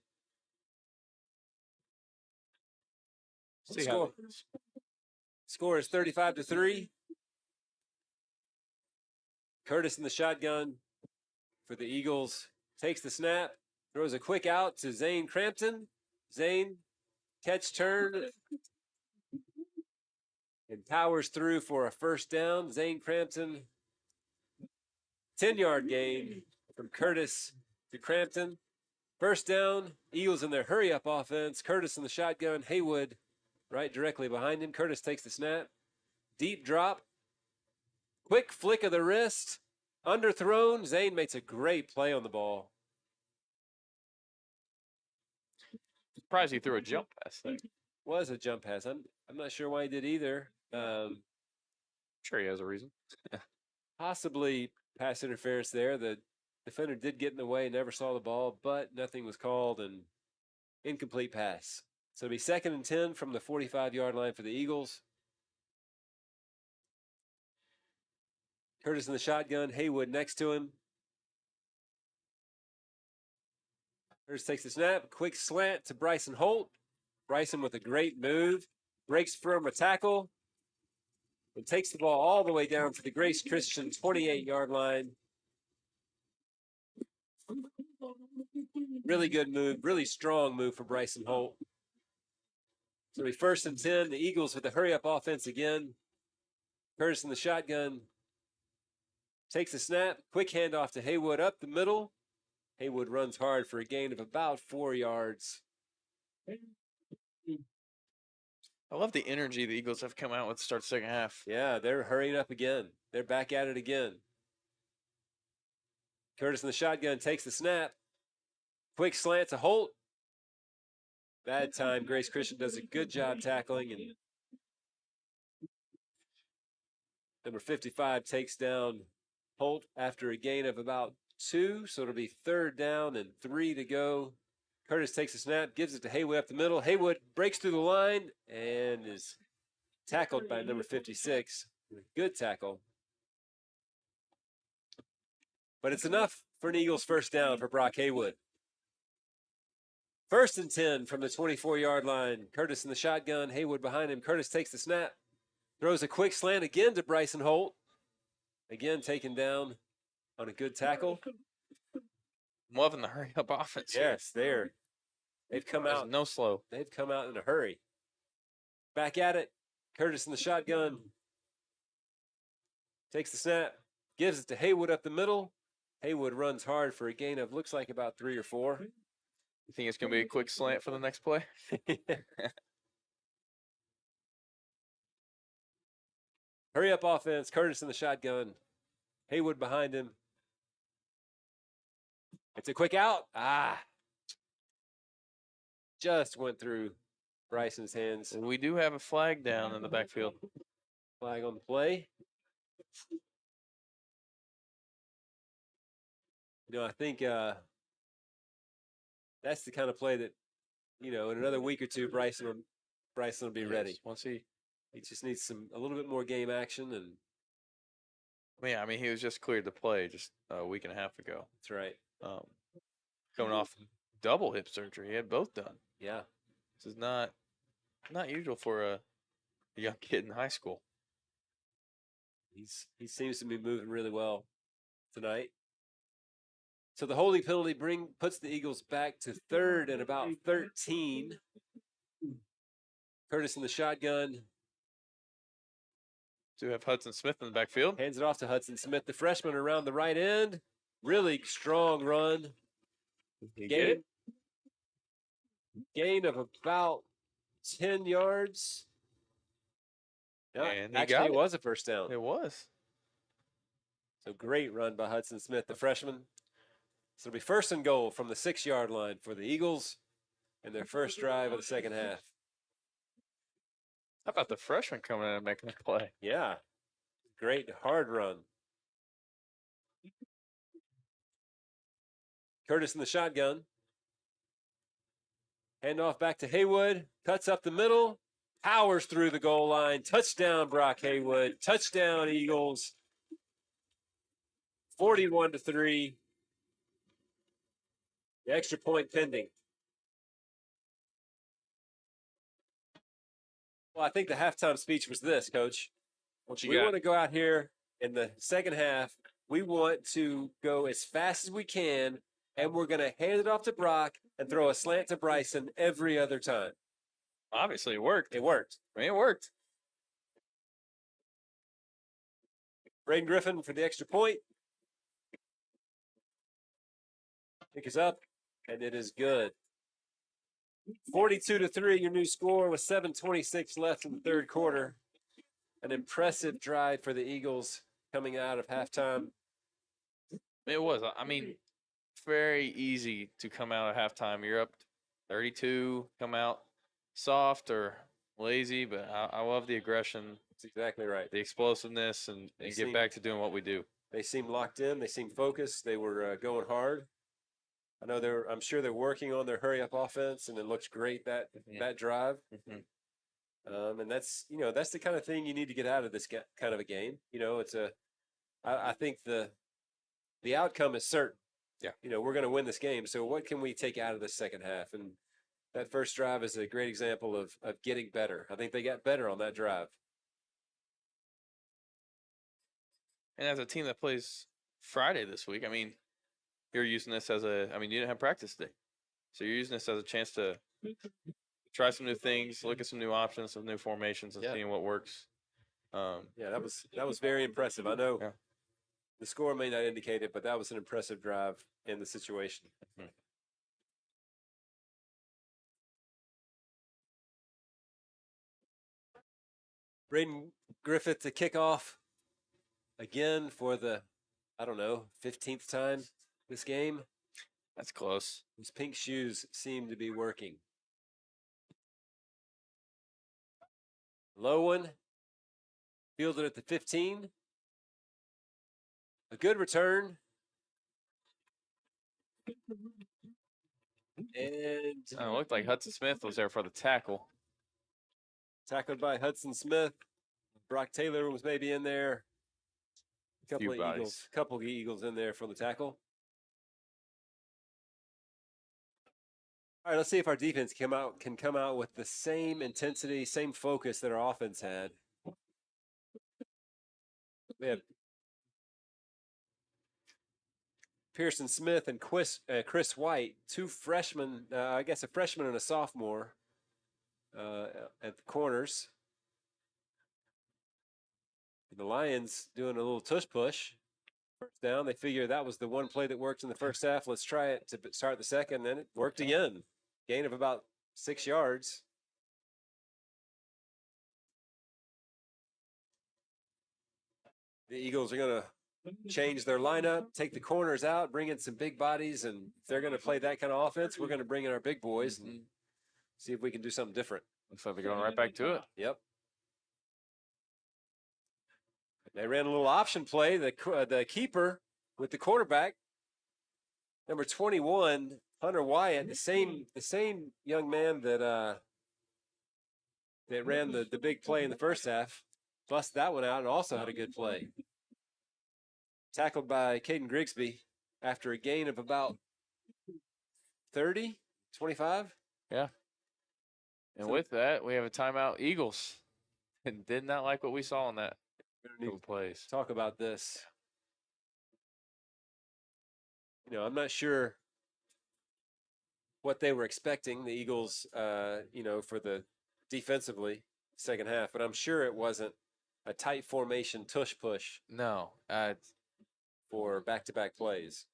A: Score is 35-3. Curtis in the shotgun for the Eagles. Takes the snap, throws a quick out to Zane Crampton. Zane, catch turn, and powers through for a first down. Zane Crampton, 10-yard gain from Curtis to Crampton. First down, Eagles in their hurry-up offense. Curtis in the shotgun, Haywood right directly behind him. Curtis takes the snap. Deep drop. Quick flick of the wrist. Underthrown. Zane makes a great play on the ball.
B: Surprised he threw a jump pass there.
A: Was a jump pass. I'm not sure why he did either.
B: Sure he has a reason.
A: Possibly pass interference there. The defender did get in the way, never saw the ball, but nothing was called, and incomplete pass. So it'll be 2nd and 10 from the 45-yard line for the Eagles. Curtis in the shotgun, Haywood next to him. Curtis takes the snap, quick slant to Bryson Holt. Bryson with a great move, breaks from a tackle, and takes the ball all the way down to the Grace Christian 28-yard line. Really good move, really strong move for Bryson Holt. So it'll be 1st and 10. The Eagles with the hurry-up offense again. Curtis in the shotgun. Takes a snap. Quick handoff to Haywood up the middle. Haywood runs hard for a gain of about 4 yards.
B: I love the energy the Eagles have come out with to start the second half.
A: Yeah, they're hurrying up again. They're back at it again. Curtis in the shotgun takes the snap. Quick slant to Holt. Bad time. Grace Christian does a good job tackling, and number 55 takes down Holt after a gain of about 2, so it'll be 3rd down and 3 to go. Curtis takes a snap, gives it to Haywood up the middle. Haywood breaks through the line and is tackled by number 56. Good tackle. But it's enough for an Eagles first down for Brock Haywood. 1st and 10 from the 24-yard line. Curtis in the shotgun, Haywood behind him. Curtis takes the snap, throws a quick slant again to Bryson Holt. Again, taken down on a good tackle.
B: I'm loving the hurry-up offense.
A: Yes, they've come out.
B: No slow.
A: They've come out in a hurry. Back at it. Curtis in the shotgun. Takes the snap, gives it to Haywood up the middle. Haywood runs hard for a gain of looks like about 3 or 4.
B: You think it's going to be a quick slant for the next play?
A: Hurry up offense. Curtis in the shotgun. Haywood behind him. It's a quick out. Just went through Bryson's hands.
B: And we do have a flag down in the backfield.
A: Flag on the play. I think that's the kind of play that, in another week or two, Bryson will be ready.
B: Once he
A: just needs a little bit more game action, and
B: Yeah, I mean, he was just cleared to play just a week and a half ago.
A: That's right.
B: Coming off double hip surgery. He had both done.
A: Yeah.
B: This is not usual for a young kid in high school.
A: He seems to be moving really well tonight. So the holding penalty puts the Eagles back to third and about 13. Curtis in the shotgun.
B: Do have Hudson Smith in the backfield.
A: Hands it off to Hudson Smith, the freshman around the right end. Really strong run. Gain of about 10 yards. Yeah,
B: And he
A: actually,
B: got
A: it was a first down.
B: It was.
A: So great run by Hudson Smith, the freshman. So it'll be first and goal from the 6-yard line for the Eagles in their first drive of the second half.
B: How about the freshman coming in and making a play?
A: Yeah, great hard run. Curtis in the shotgun. Handoff back to Haywood. Cuts up the middle. Powers through the goal line. Touchdown, Brock Haywood. Touchdown, Eagles. 41-3. The extra point pending. Well, I think the halftime speech was this, Coach.
B: What you
A: We
B: got?
A: want to go out here in the second half. We want to go as fast as we can, and we're going to hand it off to Brock and throw a slant to Bryson every other time.
B: Obviously, it worked.
A: It worked.
B: I mean, it worked.
A: Braden Griffin for the extra point. Pick is up, and it is good. 42-3, your new score with 7:26 left in the third quarter. An impressive drive for the Eagles coming out of halftime.
B: It was. I mean, very easy to come out at halftime. You're up 32, come out soft or lazy, but I love the aggression,
A: That's exactly right.
B: the explosiveness, and
A: They
B: get
A: seem-
B: back to doing what we do.
A: They seemed locked in. They seemed focused. They were going hard. I know I'm sure they're working on their hurry up offense, and it looks great that drive.
B: Mhm.
A: And that's that's the kind of thing you need to get out of this kind of a game. I think the outcome is certain.
B: Yeah.
A: We're going to win this game. So what can we take out of the second half? And that first drive is a great example of getting better. I think they got better on that drive.
B: And as a team that plays Friday this week, I mean, you're using this as you didn't have practice today. So you're using this as a chance to try some new things, look at some new options, some new formations, and
A: Yeah.
B: seeing what works.
A: Yeah, that was very impressive. I know
B: Yeah.
A: the score may not indicate it, but that was an impressive drive in the situation.
B: Mhm.
A: Braden Griffith to kick off again for the, 15th time this game.
B: That's close.
A: His pink shoes seem to be working. Low one, fielded at the 15. A good return. And
B: It looked like Hudson Smith was there for the tackle.
A: tackled by Hudson Smith. Brock Taylor was maybe in there.
B: Few bodies.
A: Couple of Eagles in there for the tackle. All right, let's see if our defense can come out with the same intensity, same focus that our offense had. We have Pearson Smith and Chris White, two freshmen, I guess a freshman and a sophomore at the corners. The Lions doing a little tush push. First down, they figure that was the one play that worked in the first half. Let's try it to start the second, and it worked again. Gain of about 6 yards. The Eagles are going to change their lineup, take the corners out, bring in some big bodies, and if they're going to play that kind of offense, we're going to bring in our big boys and see if we can do something different.
B: Looks like they're going right back to it.
A: Yep. They ran a little option play. The keeper with the quarterback, number 21, Hunter Wyatt, the same young man that ran the big play in the first half, busted that one out and also had a good play. tackled by Caden Grigsby after a gain of about 30, 25.
B: Yeah. And
A: So-
B: with that, we have a timeout, Eagles. And did not like what we saw in that
A: We're gonna need
B: couple plays.
A: to talk about this. You know, I'm not sure what they were expecting, the Eagles, you know, for the defensively second half, but I'm sure it wasn't a tight formation tush push
B: No.
A: for back-to-back plays.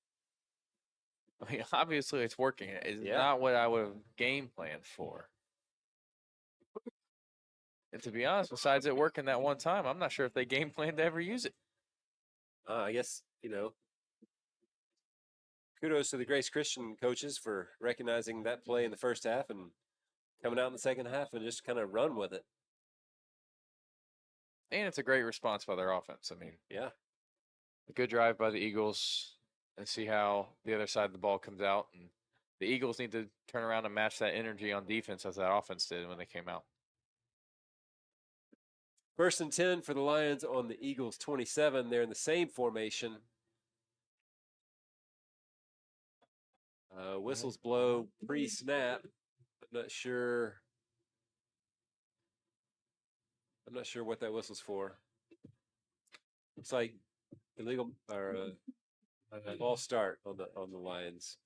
B: I mean, obviously it's working. It's
A: Yeah.
B: not what I would have game planned for. And to be honest, besides it working that one time, I'm not sure if they game planned to ever use it.
A: I guess, you know, kudos to the Grace Christian coaches for recognizing that play in the first half and coming out in the second half and just kind of run with it.
B: And it's a great response by their offense. I mean,
A: Yeah.
B: a good drive by the Eagles and see how the other side of the ball comes out. And the Eagles need to turn around and match that energy on defense as that offense did when they came out.
A: 1st and 10 for the Lions on the Eagles 27. They're in the same formation. Whistles blow pre-snap. I'm not sure what that whistle's for. Looks like illegal or false start on the Lions.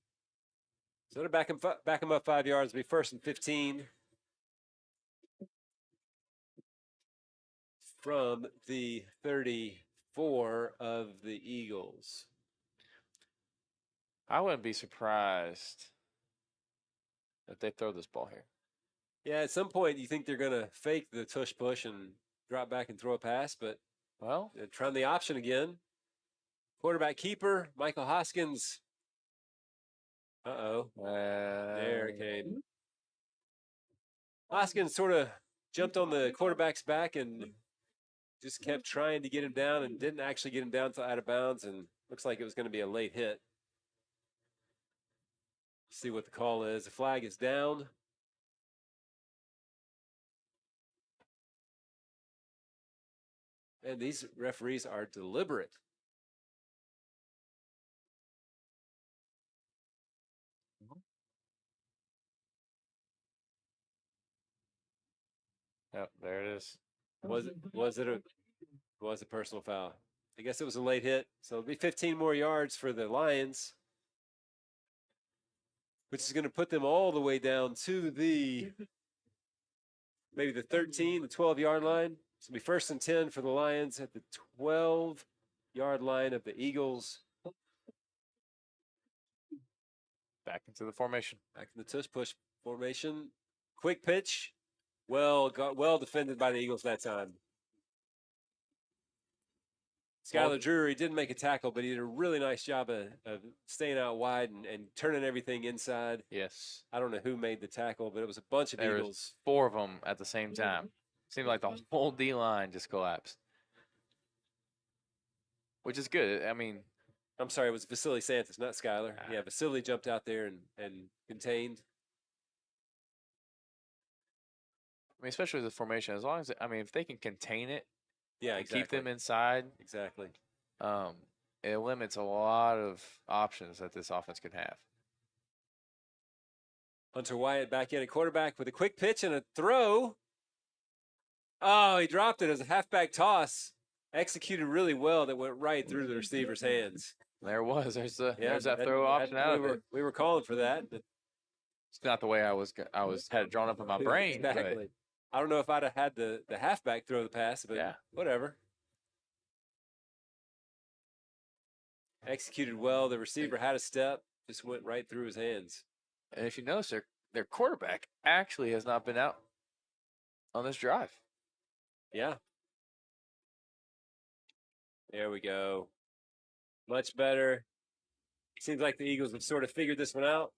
A: So they're back them up 5 yards. It'll be 1st and 15 from the 34 of the Eagles.
B: I wouldn't be surprised if they throw this ball here.
A: Yeah, at some point you think they're gonna fake the tush push and drop back and throw a pass, but
B: Well,
A: they're trying the option again. Quarterback keeper, Michael Hoskins. There it came. Hoskins sort of jumped on the quarterback's back and just kept trying to get him down and didn't actually get him down to out of bounds, and looks like it was going to be a late hit. See what the call is. The flag is down. And these referees are deliberate.
B: Yep, there it is.
A: Was a personal foul? I guess it was a late hit. So it'll be 15 more yards for the Lions, which is going to put them all the way down to maybe the 13, the 12-yard line. So it'll be 1st and 10 for the Lions at the 12-yard line of the Eagles.
B: Back into the formation.
A: Back in the tush push formation. Quick pitch. Well defended by the Eagles that time. Skylar Drury didn't make a tackle, but he did a really nice job of staying out wide and turning everything inside.
B: Yes.
A: I don't know who made the tackle, but it was a bunch of
B: There
A: Eagles.
B: was 4 of them at the same time. Seemed like the whole D line just collapsed, which is good. I mean,
A: I'm sorry, it was Vasily Santos, not Skylar. Yeah, Vasily jumped out there and contained.
B: especially with the formation, as long as if they can contain it,
A: Yeah,
B: and
A: exactly.
B: keep them inside,
A: Exactly.
B: it limits a lot of options that this offense can have.
A: Hunter Wyatt back in at quarterback with a quick pitch and a throw. Oh, he dropped it as a halfback toss. Executed really well that went right through the receiver's hands.
B: There it was. There's
A: Yeah,
B: that throw option out of it.
A: We were calling for that. But
B: It's not the way I had it drawn up in my brain. but
A: exactly. I don't know if I'd have had the halfback throw the pass, but
B: Yeah.
A: whatever. Executed well. The receiver had a step, just went right through his hands.
B: And if you notice, their quarterback actually has not been out on this drive.
A: Yeah. There we go. Much better. Seems like the Eagles have sort of figured this one out.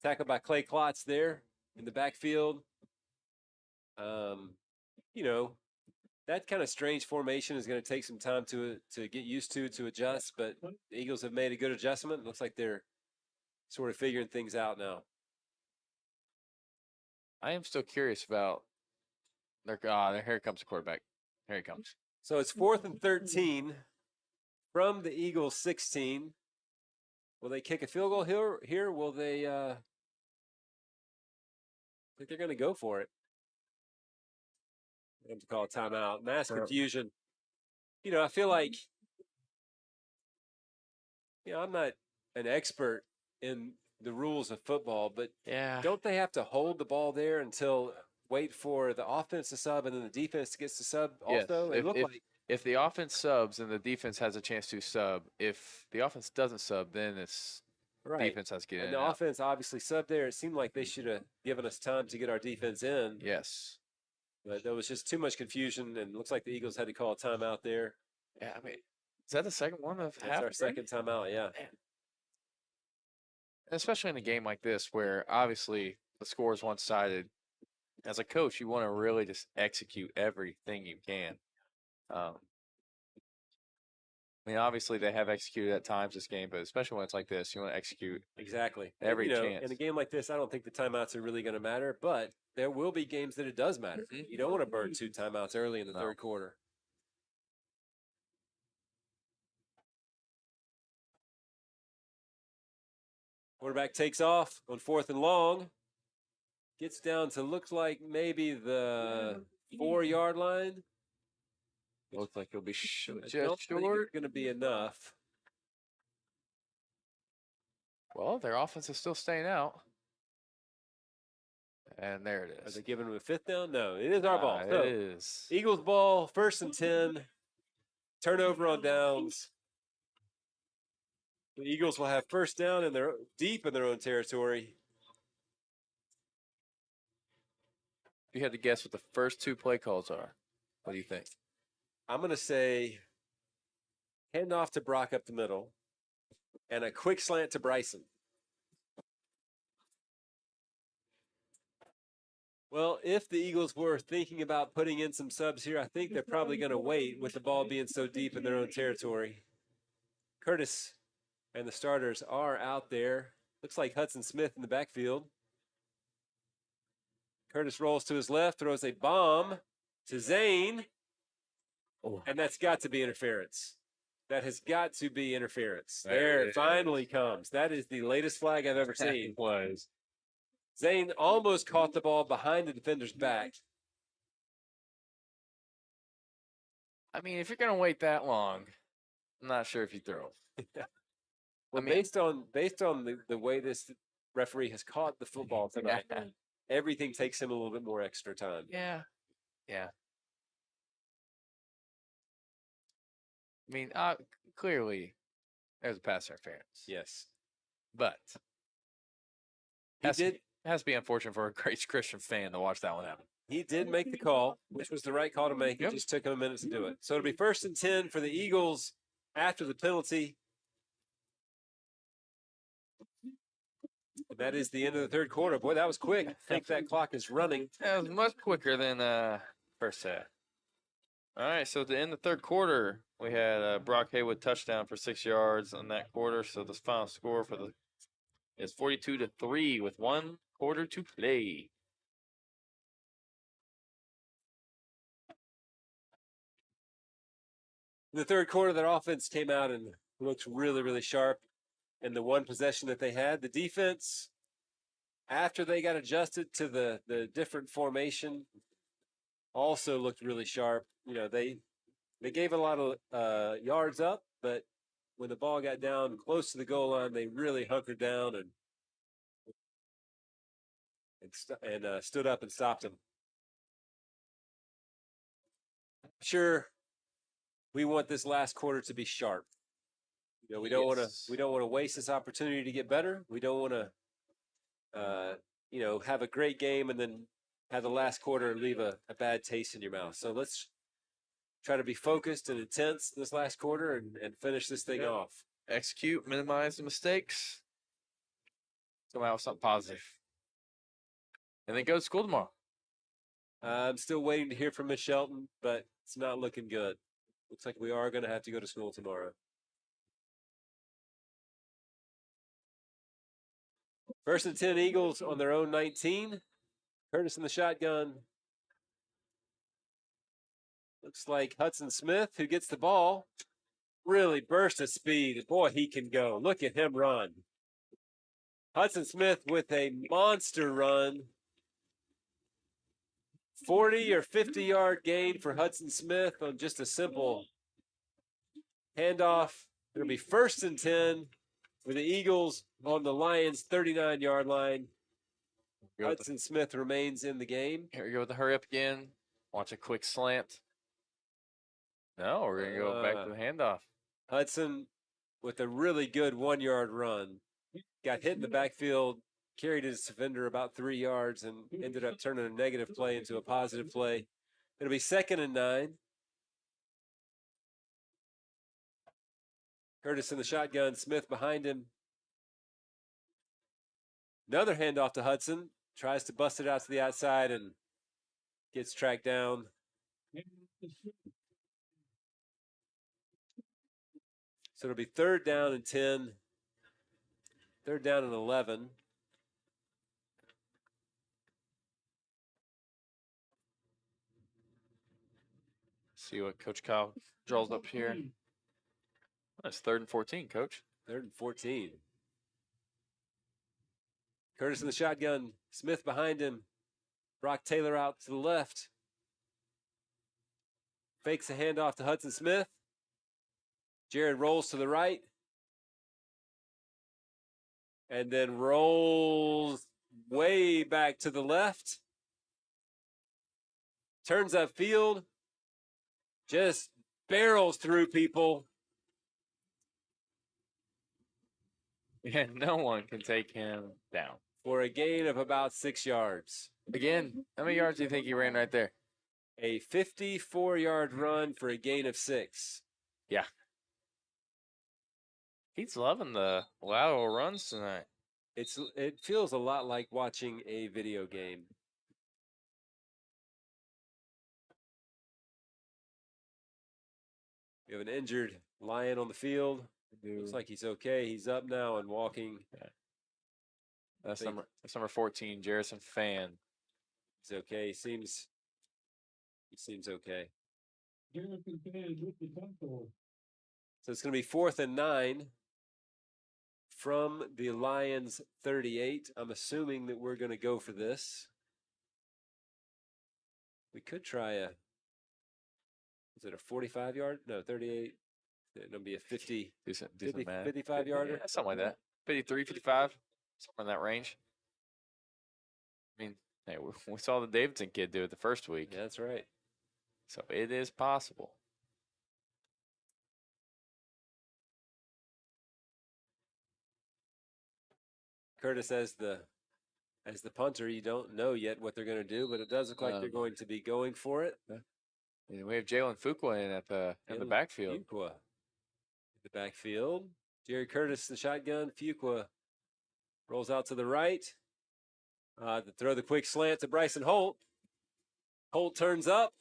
A: Tackled by Clay Klotz there in the backfield. You know, that kind of strange formation is going to take some time to get used to adjust, but the Eagles have made a good adjustment. Looks like they're sort of figuring things out now.
B: I am still curious about here comes the quarterback. Here he comes.
A: So it's 4th and 13 from the Eagles 16. Will they kick a field goal here? Will they I think they're going to go for it. They have to call a timeout. Mass confusion. You know, I feel like I'm not an expert in the rules of football, but
B: Yeah.
A: don't they have to hold the ball there until wait for the offense to sub and then the defense gets to sub also?
B: Yes.
A: It looked like
B: If the offense subs and the defense has a chance to sub, if the offense doesn't sub, then it's
A: right.
B: defense has to get in
A: And
B: and
A: the
B: out.
A: offense obviously subbed there. It seemed like they should have given us time to get our defense in.
B: Yes.
A: But there was just too much confusion, and it looks like the Eagles had to call a timeout there.
B: Yeah, I mean, is that the second one of
A: That's
B: half?
A: our second timeout, yeah.
B: Man. And especially in a game like this where obviously the score is one-sided. As a coach, you want to really just execute everything you can. I mean, obviously they have executed at times this game, but especially when it's like this, you want to execute
A: Exactly.
B: every
A: And,
B: chance.
A: in a game like this, I don't think the timeouts are really going to matter, but there will be games that it does matter.
B: Mhm.
A: You don't want to burn 2 timeouts early in the
B: No.
A: third quarter. Quarterback takes off on 4th and long. Gets down to looks like maybe the 4-yard line.
B: Looks like it'll be just
A: Don't think
B: short.
A: it's going to be enough.
B: Well, their offense is still staying out. And there it
A: Are
B: is.
A: they giving him a 5th down? No, it is our ball.
B: It
A: So,
B: is.
A: Eagles ball, 1st and 10. Turnover on downs. The Eagles will have 1st down and they're deep in their own territory.
B: If you had to guess what the first 2 play calls are, what do you think?
A: I'm going to say hand off to Brock up the middle and a quick slant to Bryson. Well, if the Eagles were thinking about putting in some subs here, I think they're probably going to wait with the ball being so deep in their own territory. Curtis and the starters are out there. Looks like Hudson Smith in the backfield. Curtis rolls to his left, throws a bomb to Zane.
B: Oh.
A: And that's got to be interference. That has got to be interference.
B: There
A: There
B: it
A: it finally comes. That is the latest flag I've ever seen.
B: was.
A: Zane almost caught the ball behind the defender's back.
B: I mean, if you're going to wait that long, I'm not sure if you throw.
A: Well,
B: mean-
A: based on the way this referee has caught the football tonight, everything takes him a little bit more extra time.
B: Yeah. Yeah. I mean, clearly, there's a pass interference.
A: Yes.
B: But
A: He
B: Has-
A: did
B: has to be unfortunate for a Grace Christian fan to watch that one happen.
A: he did make the call, which was the right call to make.
B: Yep.
A: It just took him a minute to do it. So it'll be 1st and 10 for the Eagles after the penalty. And that is the end of the third quarter. Boy, that was quick. I think that clock is running.
B: That was much quicker than first half. All right, so at the end of the third quarter, we had Brock Haywood touchdown for 6 yards on that quarter. So the final score for the is 42-3 with 1 quarter to play.
A: In the third quarter, their offense came out and looked really, really sharp in the one possession that they had. The defense, after they got adjusted to the different formation, also looked really sharp. You know, they gave a lot of yards up, but when the ball got down close to the goal line, they really hunkered down and stood up and stopped them. Sure, we want this last quarter to be sharp. You know, we don't
B: Yes.
A: want to waste this opportunity to get better. We don't want to, have a great game and then have the last quarter leave a bad taste in your mouth. So let's try to be focused and intense this last quarter and finish this thing off.
B: Execute, minimize the mistakes. Come out with something positive. And then go to school tomorrow.
A: I'm still waiting to hear from Miss Shelton, but it's not looking good. Looks like we are going to have to go to school tomorrow. First and 10 Eagles on their own 19. Curtis in the shotgun. Looks like Hudson Smith who gets the ball. really burst of speed. Boy, he can go. Look at him run. Hudson Smith with a monster run. 40 or 50-yard gain for Hudson Smith on just a simple handoff. It'll be 1st and 10 with the Eagles on the Lions' 39-yard line. Hudson Smith remains in the game.
B: Here we go with the hurry up again. Watch a quick slant. No, we're going to go back to the handoff.
A: Hudson with a really good 1-yard run. Got hit in the backfield, carried his defender about 3 yards, and ended up turning a negative play into a positive play. It'll be 2nd and 9. Curtis in the shotgun, Smith behind him. Another handoff to Hudson. Tries to bust it out to the outside and gets tracked down. So it'll be 3rd down and 10. 3rd down and 11.
B: See what Coach Kyle draws up here. That's 3rd and 14, Coach.
A: 3rd and 14. Curtis in the shotgun. Smith behind him. Brock Taylor out to the left. Fakes a handoff to Hudson Smith. Jared rolls to the right. And then rolls way back to the left. Turns upfield. Just barrels through people.
B: And no one can take him down.
A: For a gain of about 6 yards.
B: Again, how many yards do you think he ran right there?
A: A 54-yard run for a gain of 6.
B: Yeah. He's loving the lateral runs tonight.
A: It feels a lot like watching a video game. We have an injured Lion on the field. Looks like he's okay. He's up now and walking.
B: Yeah. That's number 14, Jerrison Fan.
A: He's okay. He seems okay. So it's going to be 4th and 9 from the Lions 38. I'm assuming that we're going to go for this. We could try is it a 45-yard? No, 38. It'll be a 50,
B: Decent
A: 55-yarder.
B: Yeah, something like that. 53, 55, somewhere in that range. I mean, hey, we saw the Davidson kid do it the first week.
A: Yeah, that's right.
B: So it is possible.
A: Curtis, as the punter, you don't know yet what they're going to do, but it does look like they're going to be going for it.
B: And we have Jalen Fuqua in the backfield.
A: Fuqua in the backfield. Jerry Curtis, the shotgun. Fuqua rolls out to the right. To throw the quick slant to Bryson Holt. Holt turns up,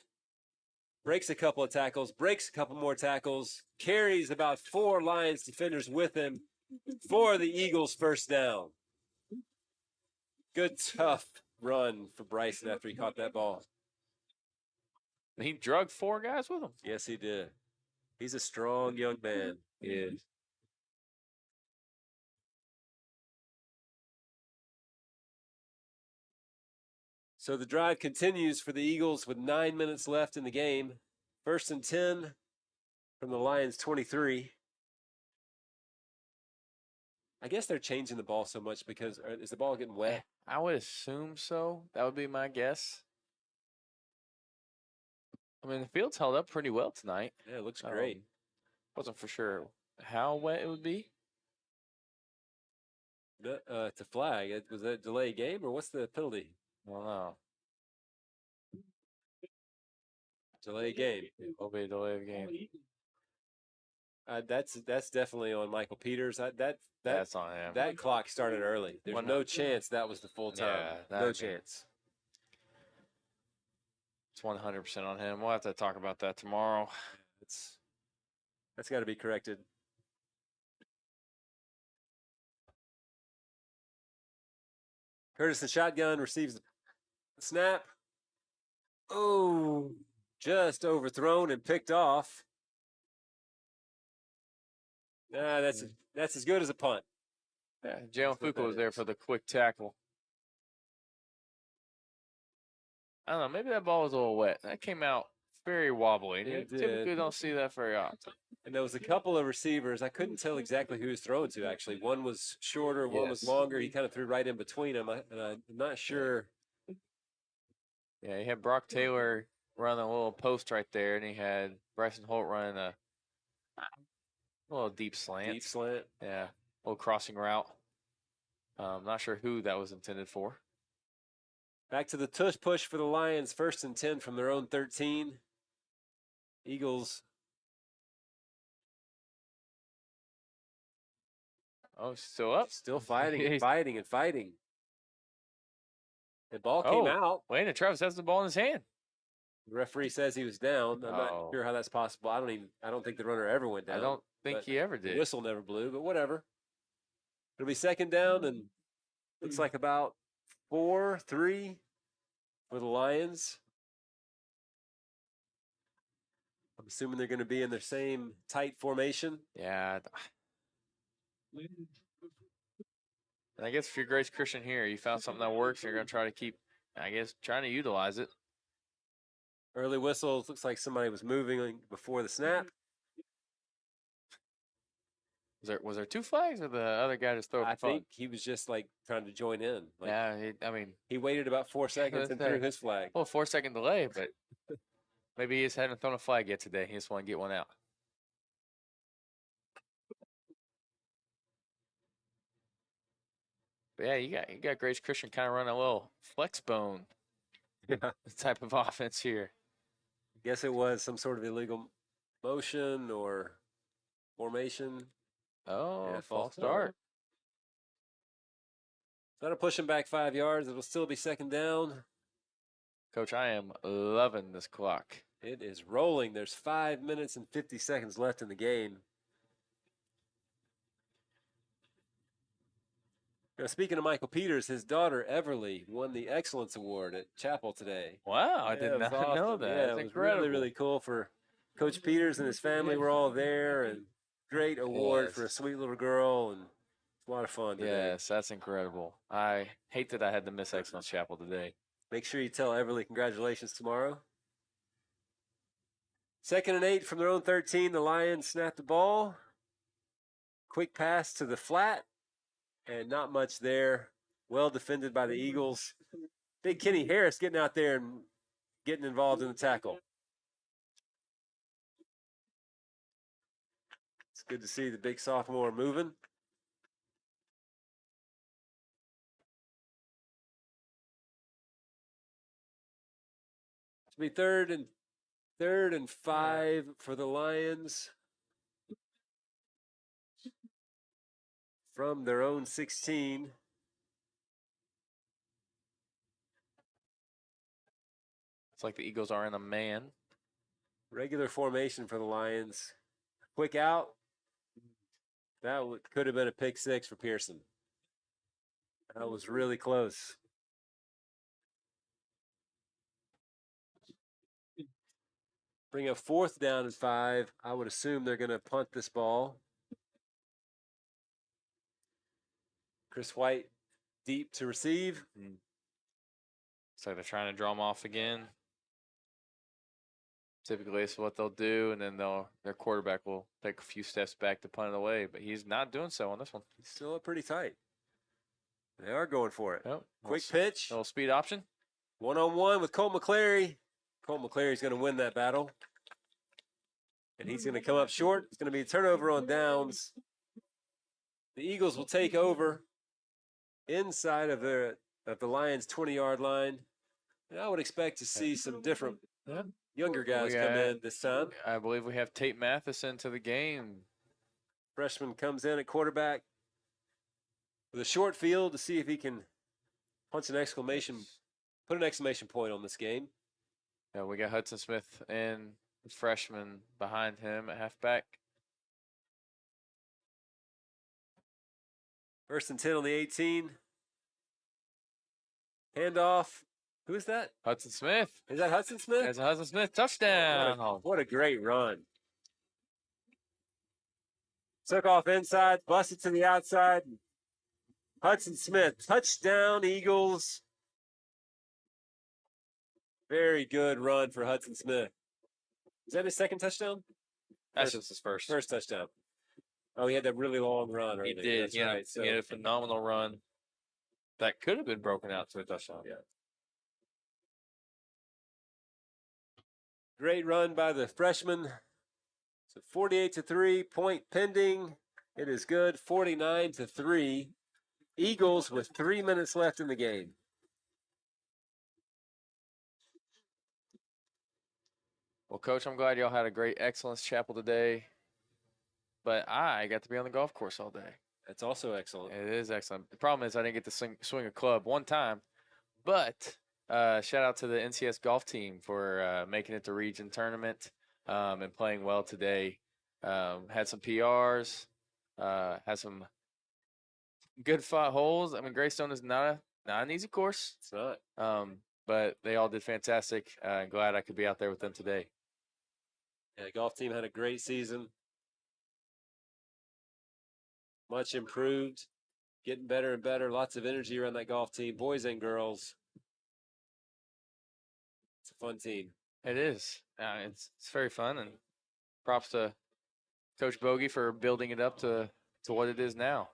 A: breaks a couple of tackles, breaks a couple more tackles, carries about 4 Lions defenders with him for the Eagles' 1st down. Good, tough run for Bryson after he caught that ball.
B: He drugged 4 guys with him.
A: Yes, he did. He's a strong young man.
B: He is.
A: So the drive continues for the Eagles with 9 minutes left in the game. 1st and 10 from the Lions 23. I guess they're changing the ball so much because is the ball getting wet?
B: I would assume so. That would be my guess. I mean, the field's held up pretty well tonight.
A: Yeah, it looks great.
B: Wasn't for sure how wet it would be.
A: To flag, was that a delay game or what's the penalty?
B: I don't know.
A: Delay game.
B: It'll be a delay of game.
A: That's definitely on Michael Peters.
B: That's on him.
A: That clock started early. There's no chance that was the full time.
B: Yeah,
A: no chance.
B: It's 100% on him. We'll have to talk about that tomorrow.
A: That's got to be corrected. Curtis, the shotgun, receives the snap. Oh, just overthrown and picked off. Nah, that's as good as a punt.
B: Yeah, Jalen
A: That's what
B: Fuqua
A: that
B: was there
A: is.
B: for the quick tackle. I don't know. Maybe that ball was a little wet. That came out very wobbly. And you
A: It
B: typically
A: did.
B: don't see that very often.
A: And there was a couple of receivers. I couldn't tell exactly who he was throwing to, actually. One was shorter, one was
B: Yes.
A: longer. He kind of threw right in between them. And I'm not sure.
B: Yeah, he had Brock Taylor running a little post right there, and he had Bryson Holt running a little deep slant.
A: Deep slant.
B: Yeah, little crossing route. Not sure who that was intended for.
A: Back to the tush push for the Lions. 1st and 10 from their own 13. Eagles.
B: Oh, still up.
A: Still fighting and
B: He's-
A: fighting and fighting. The ball came
B: Oh,
A: out.
B: wait, and Travis has the ball in his hand.
A: The referee says he was down. I'm not
B: Oh.
A: sure how that's possible. I don't think the runner ever went down.
B: I don't think
A: but
B: he ever
A: The
B: did.
A: whistle never blew, but whatever. It'll be 2nd down and looks like about 4-3 for the Lions. I'm assuming they're going to be in their same tight formation.
B: Yeah. And I guess if you're Grace Christian here, you found something that works, you're going to try to keep, I guess, trying to utilize it.
A: Early whistles. Looks like somebody was moving before the snap.
B: Was there 2 flags, or the other guy just threw it
A: I
B: for fun?
A: think he was just like trying to join in. Like,
B: Yeah, I mean,
A: he waited about 4 seconds and
B: Let's
A: threw
B: say-
A: his flag.
B: well, 4-second delay, but maybe he just hadn't thrown a flag yet today. He just want to get one out. But yeah, you got Grace Christian kind of running a little flex bone
A: Yeah.
B: type of offense here.
A: Guess it was some sort of illegal motion or formation.
B: Oh,
A: Yeah,
B: false
A: false start.
B: start.
A: That'll push him back 5 yards. It'll still be 2nd down.
B: Coach, I am loving this clock.
A: It is rolling. There's 5 minutes and 50 seconds left in the game. Now, speaking of Michael Peters, his daughter Everly won the Excellence Award at Chapel today.
B: Wow, I
A: Yeah,
B: did
A: it was
B: not know
A: awesome.
B: that.
A: Yeah,
B: That's
A: it was
B: incredible.
A: really, really cool for Coach Peters and his family were all there, and great award for a
B: Yes.
A: sweet little girl, and it's a lot of fun today.
B: Yes, that's incredible. I hate that I had to miss Excellence Chapel today.
A: Make sure you tell Everly congratulations tomorrow. 2nd and 8 from their own 13. The Lions snap the ball. Quick pass to the flat, and not much there. Well defended by the Eagles. Big Kenny Harris getting out there and getting involved in the tackle. It's good to see the big sophomore moving. It'll be third and 5 for the Lions from their own 16.
B: It's like the Eagles are in a man.
A: Regular formation for the Lions. Quick out. That could have been a pick 6 for Pearson. That was really close. Bring a 4th down and 5. I would assume they're going to punt this ball. Chris White deep to receive.
B: So they're trying to draw them off again. Typically, it's what they'll do, and then their quarterback will take a few steps back to punt it away. But he's not doing so on this one.
A: He's still up pretty tight. They are going for it.
B: Nope.
A: Quick pitch.
B: Little speed option.
A: 1-on-1 with Colt McClary. Colt McClary's going to win that battle. And he's going to come up short. It's going to be a turnover on downs. The Eagles will take over inside of the Lions' 20-yard line. And I would expect to see some different younger guys come in this time.
B: I believe we have Tate Matheson to the game.
A: Freshman comes in at quarterback with a short field to see if he can put an exclamation point on this game.
B: Yeah, we got Hudson Smith and the freshman behind him at halfback.
A: 1st and 10 on the 18. Handoff. Who is that?
B: Hudson Smith.
A: Is that Hudson Smith?
B: That's a Hudson Smith touchdown.
A: What a great run. Took off inside, busted to the outside. Hudson Smith, touchdown, Eagles. Very good run for Hudson Smith. Is that his second touchdown?
B: That's just his first.
A: First touchdown. Oh, he had that really long run.
B: He
A: earlier.
B: did.
A: That's
B: He had,
A: right.
B: he had a phenomenal run that could have been broken out to a touchdown.
A: Yeah. Great run by the freshman. So 48-3, point pending. It is good. 49-3. Eagles with 3 minutes left in the game.
B: Well, Coach, I'm glad y'all had a great Excellence Chapel today, but I got to be on the golf course all day.
A: That's also excellent.
B: It is excellent. The problem is I didn't get to swing a club one time, but shout out to the NCS golf team for making it to region tournament and playing well today. Had some PRs, had some good fought holes. I mean, Greystone is not an easy course,
A: It's not.
B: but they all did fantastic. Glad I could be out there with them today.
A: Yeah, the golf team had a great season. Much improved. Getting better and better. Lots of energy around that golf team, boys and girls. It's a fun team.
B: It is. It's very fun, and props to Coach Bogey for building it up to what it is now.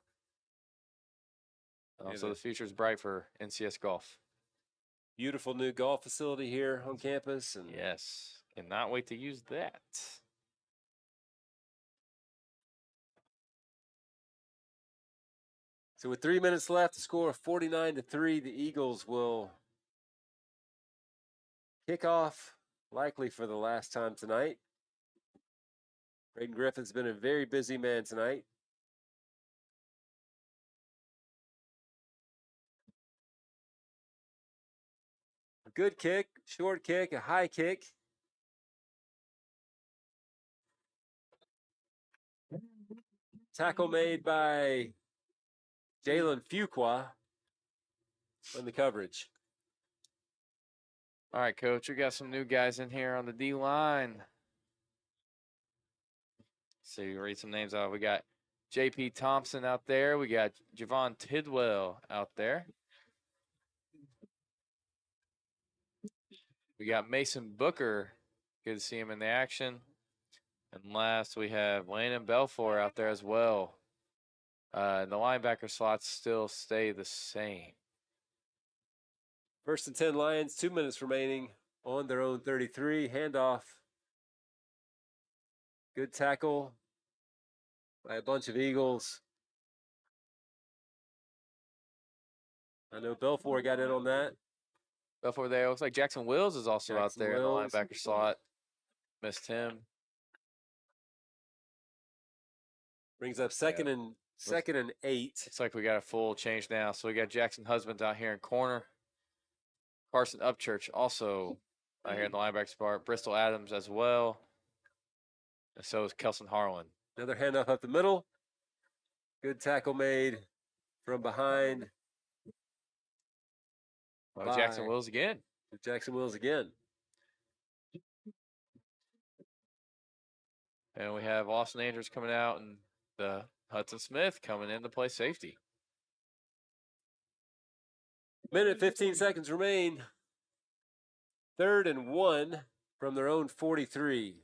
A: Yeah,
B: So the future is bright for NCS golf.
A: Beautiful new golf facility here on campus, and
B: Yes, cannot wait to use that.
A: so with 3 minutes left, the score of 49-3, the Eagles will kick off, likely for the last time tonight. Braden Griffin's been a very busy man tonight. A good kick, short kick, a high kick. Tackle made by Jalen Fuqua on the coverage.
B: All right, Coach, we got some new guys in here on the D line. See, read some names out. We got J.P. Thompson out there. We got Javon Tidwell out there. We got Mason Booker. Good to see him in the action. And last, we have Landon Belfour out there as well. The linebacker slots still stay the same.
A: First and 10 Lions, 2 minutes remaining on their own 33. Handoff. Good tackle by a bunch of Eagles. I know Belfour got in on that.
B: Belfour there. Looks like Jackson Wills is also out
A: Jackson
B: there
A: Wills.
B: in the linebacker slot. Missed him.
A: Brings up second and 8.
B: Looks like we got a full change now. So we got Jackson Husbands out here in corner. Carson Upchurch also out here in the linebacker spot. Bristol Adams as well. And so is Kelson Harlan.
A: Another handoff up the middle. Good tackle made from behind.
B: Jackson
A: by
B: Wills again.
A: Jackson Wills again.
B: And we have Austin Andrews coming out and the Hudson Smith coming in to play safety.
A: Minute 15 seconds remain. 3rd and 1 from their own 43.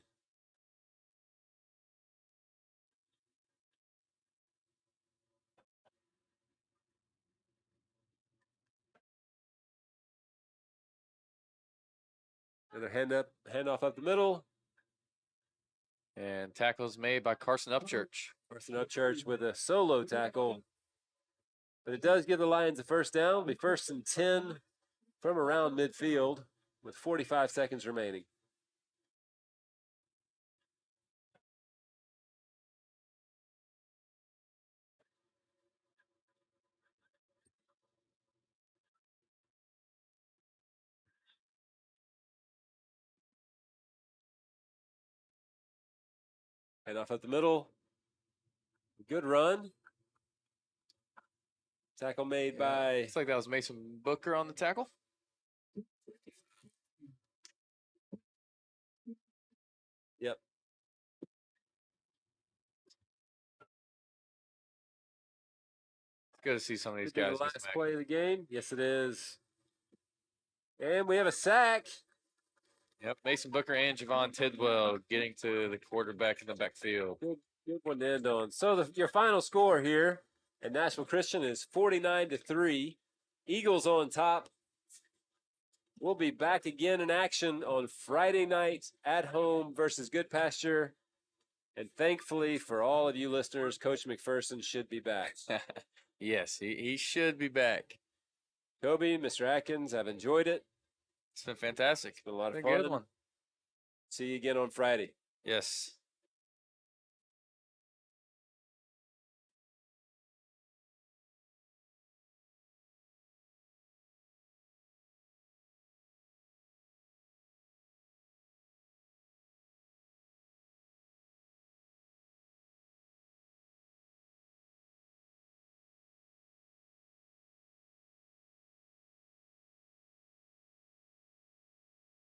A: Another handoff up the middle.
B: And tackles made by Carson Upchurch.
A: Carson Upchurch with a solo tackle. But it does give the Lions a first down. It'll be 1st and 10 from around midfield with 45 seconds remaining. Handoff up the middle. Good run. Tackle made by
B: Looks like that was Mason Booker on the tackle.
A: Yep.
B: Good to see some of these
A: Could be
B: guys.
A: the
B: get
A: last
B: some
A: play
B: action.
A: of the game. Yes, it is. And we have a sack.
B: Yep, Mason Booker and Javon Tidwell getting to the quarterback in the backfield.
A: Good one to end on. So your final score here at Nashville Christian is 49-3. Eagles on top. We'll be back again in action on Friday night at home versus Good Pasture. And thankfully for all of you listeners, Coach McPherson should be back.
B: Yes, he should be back.
A: Kobe, Mr. Atkins, I've enjoyed it.
B: It's been fantastic.
A: It's been a lot of
B: Been a
A: fun.
B: good one.
A: See you again on Friday.
B: Yes.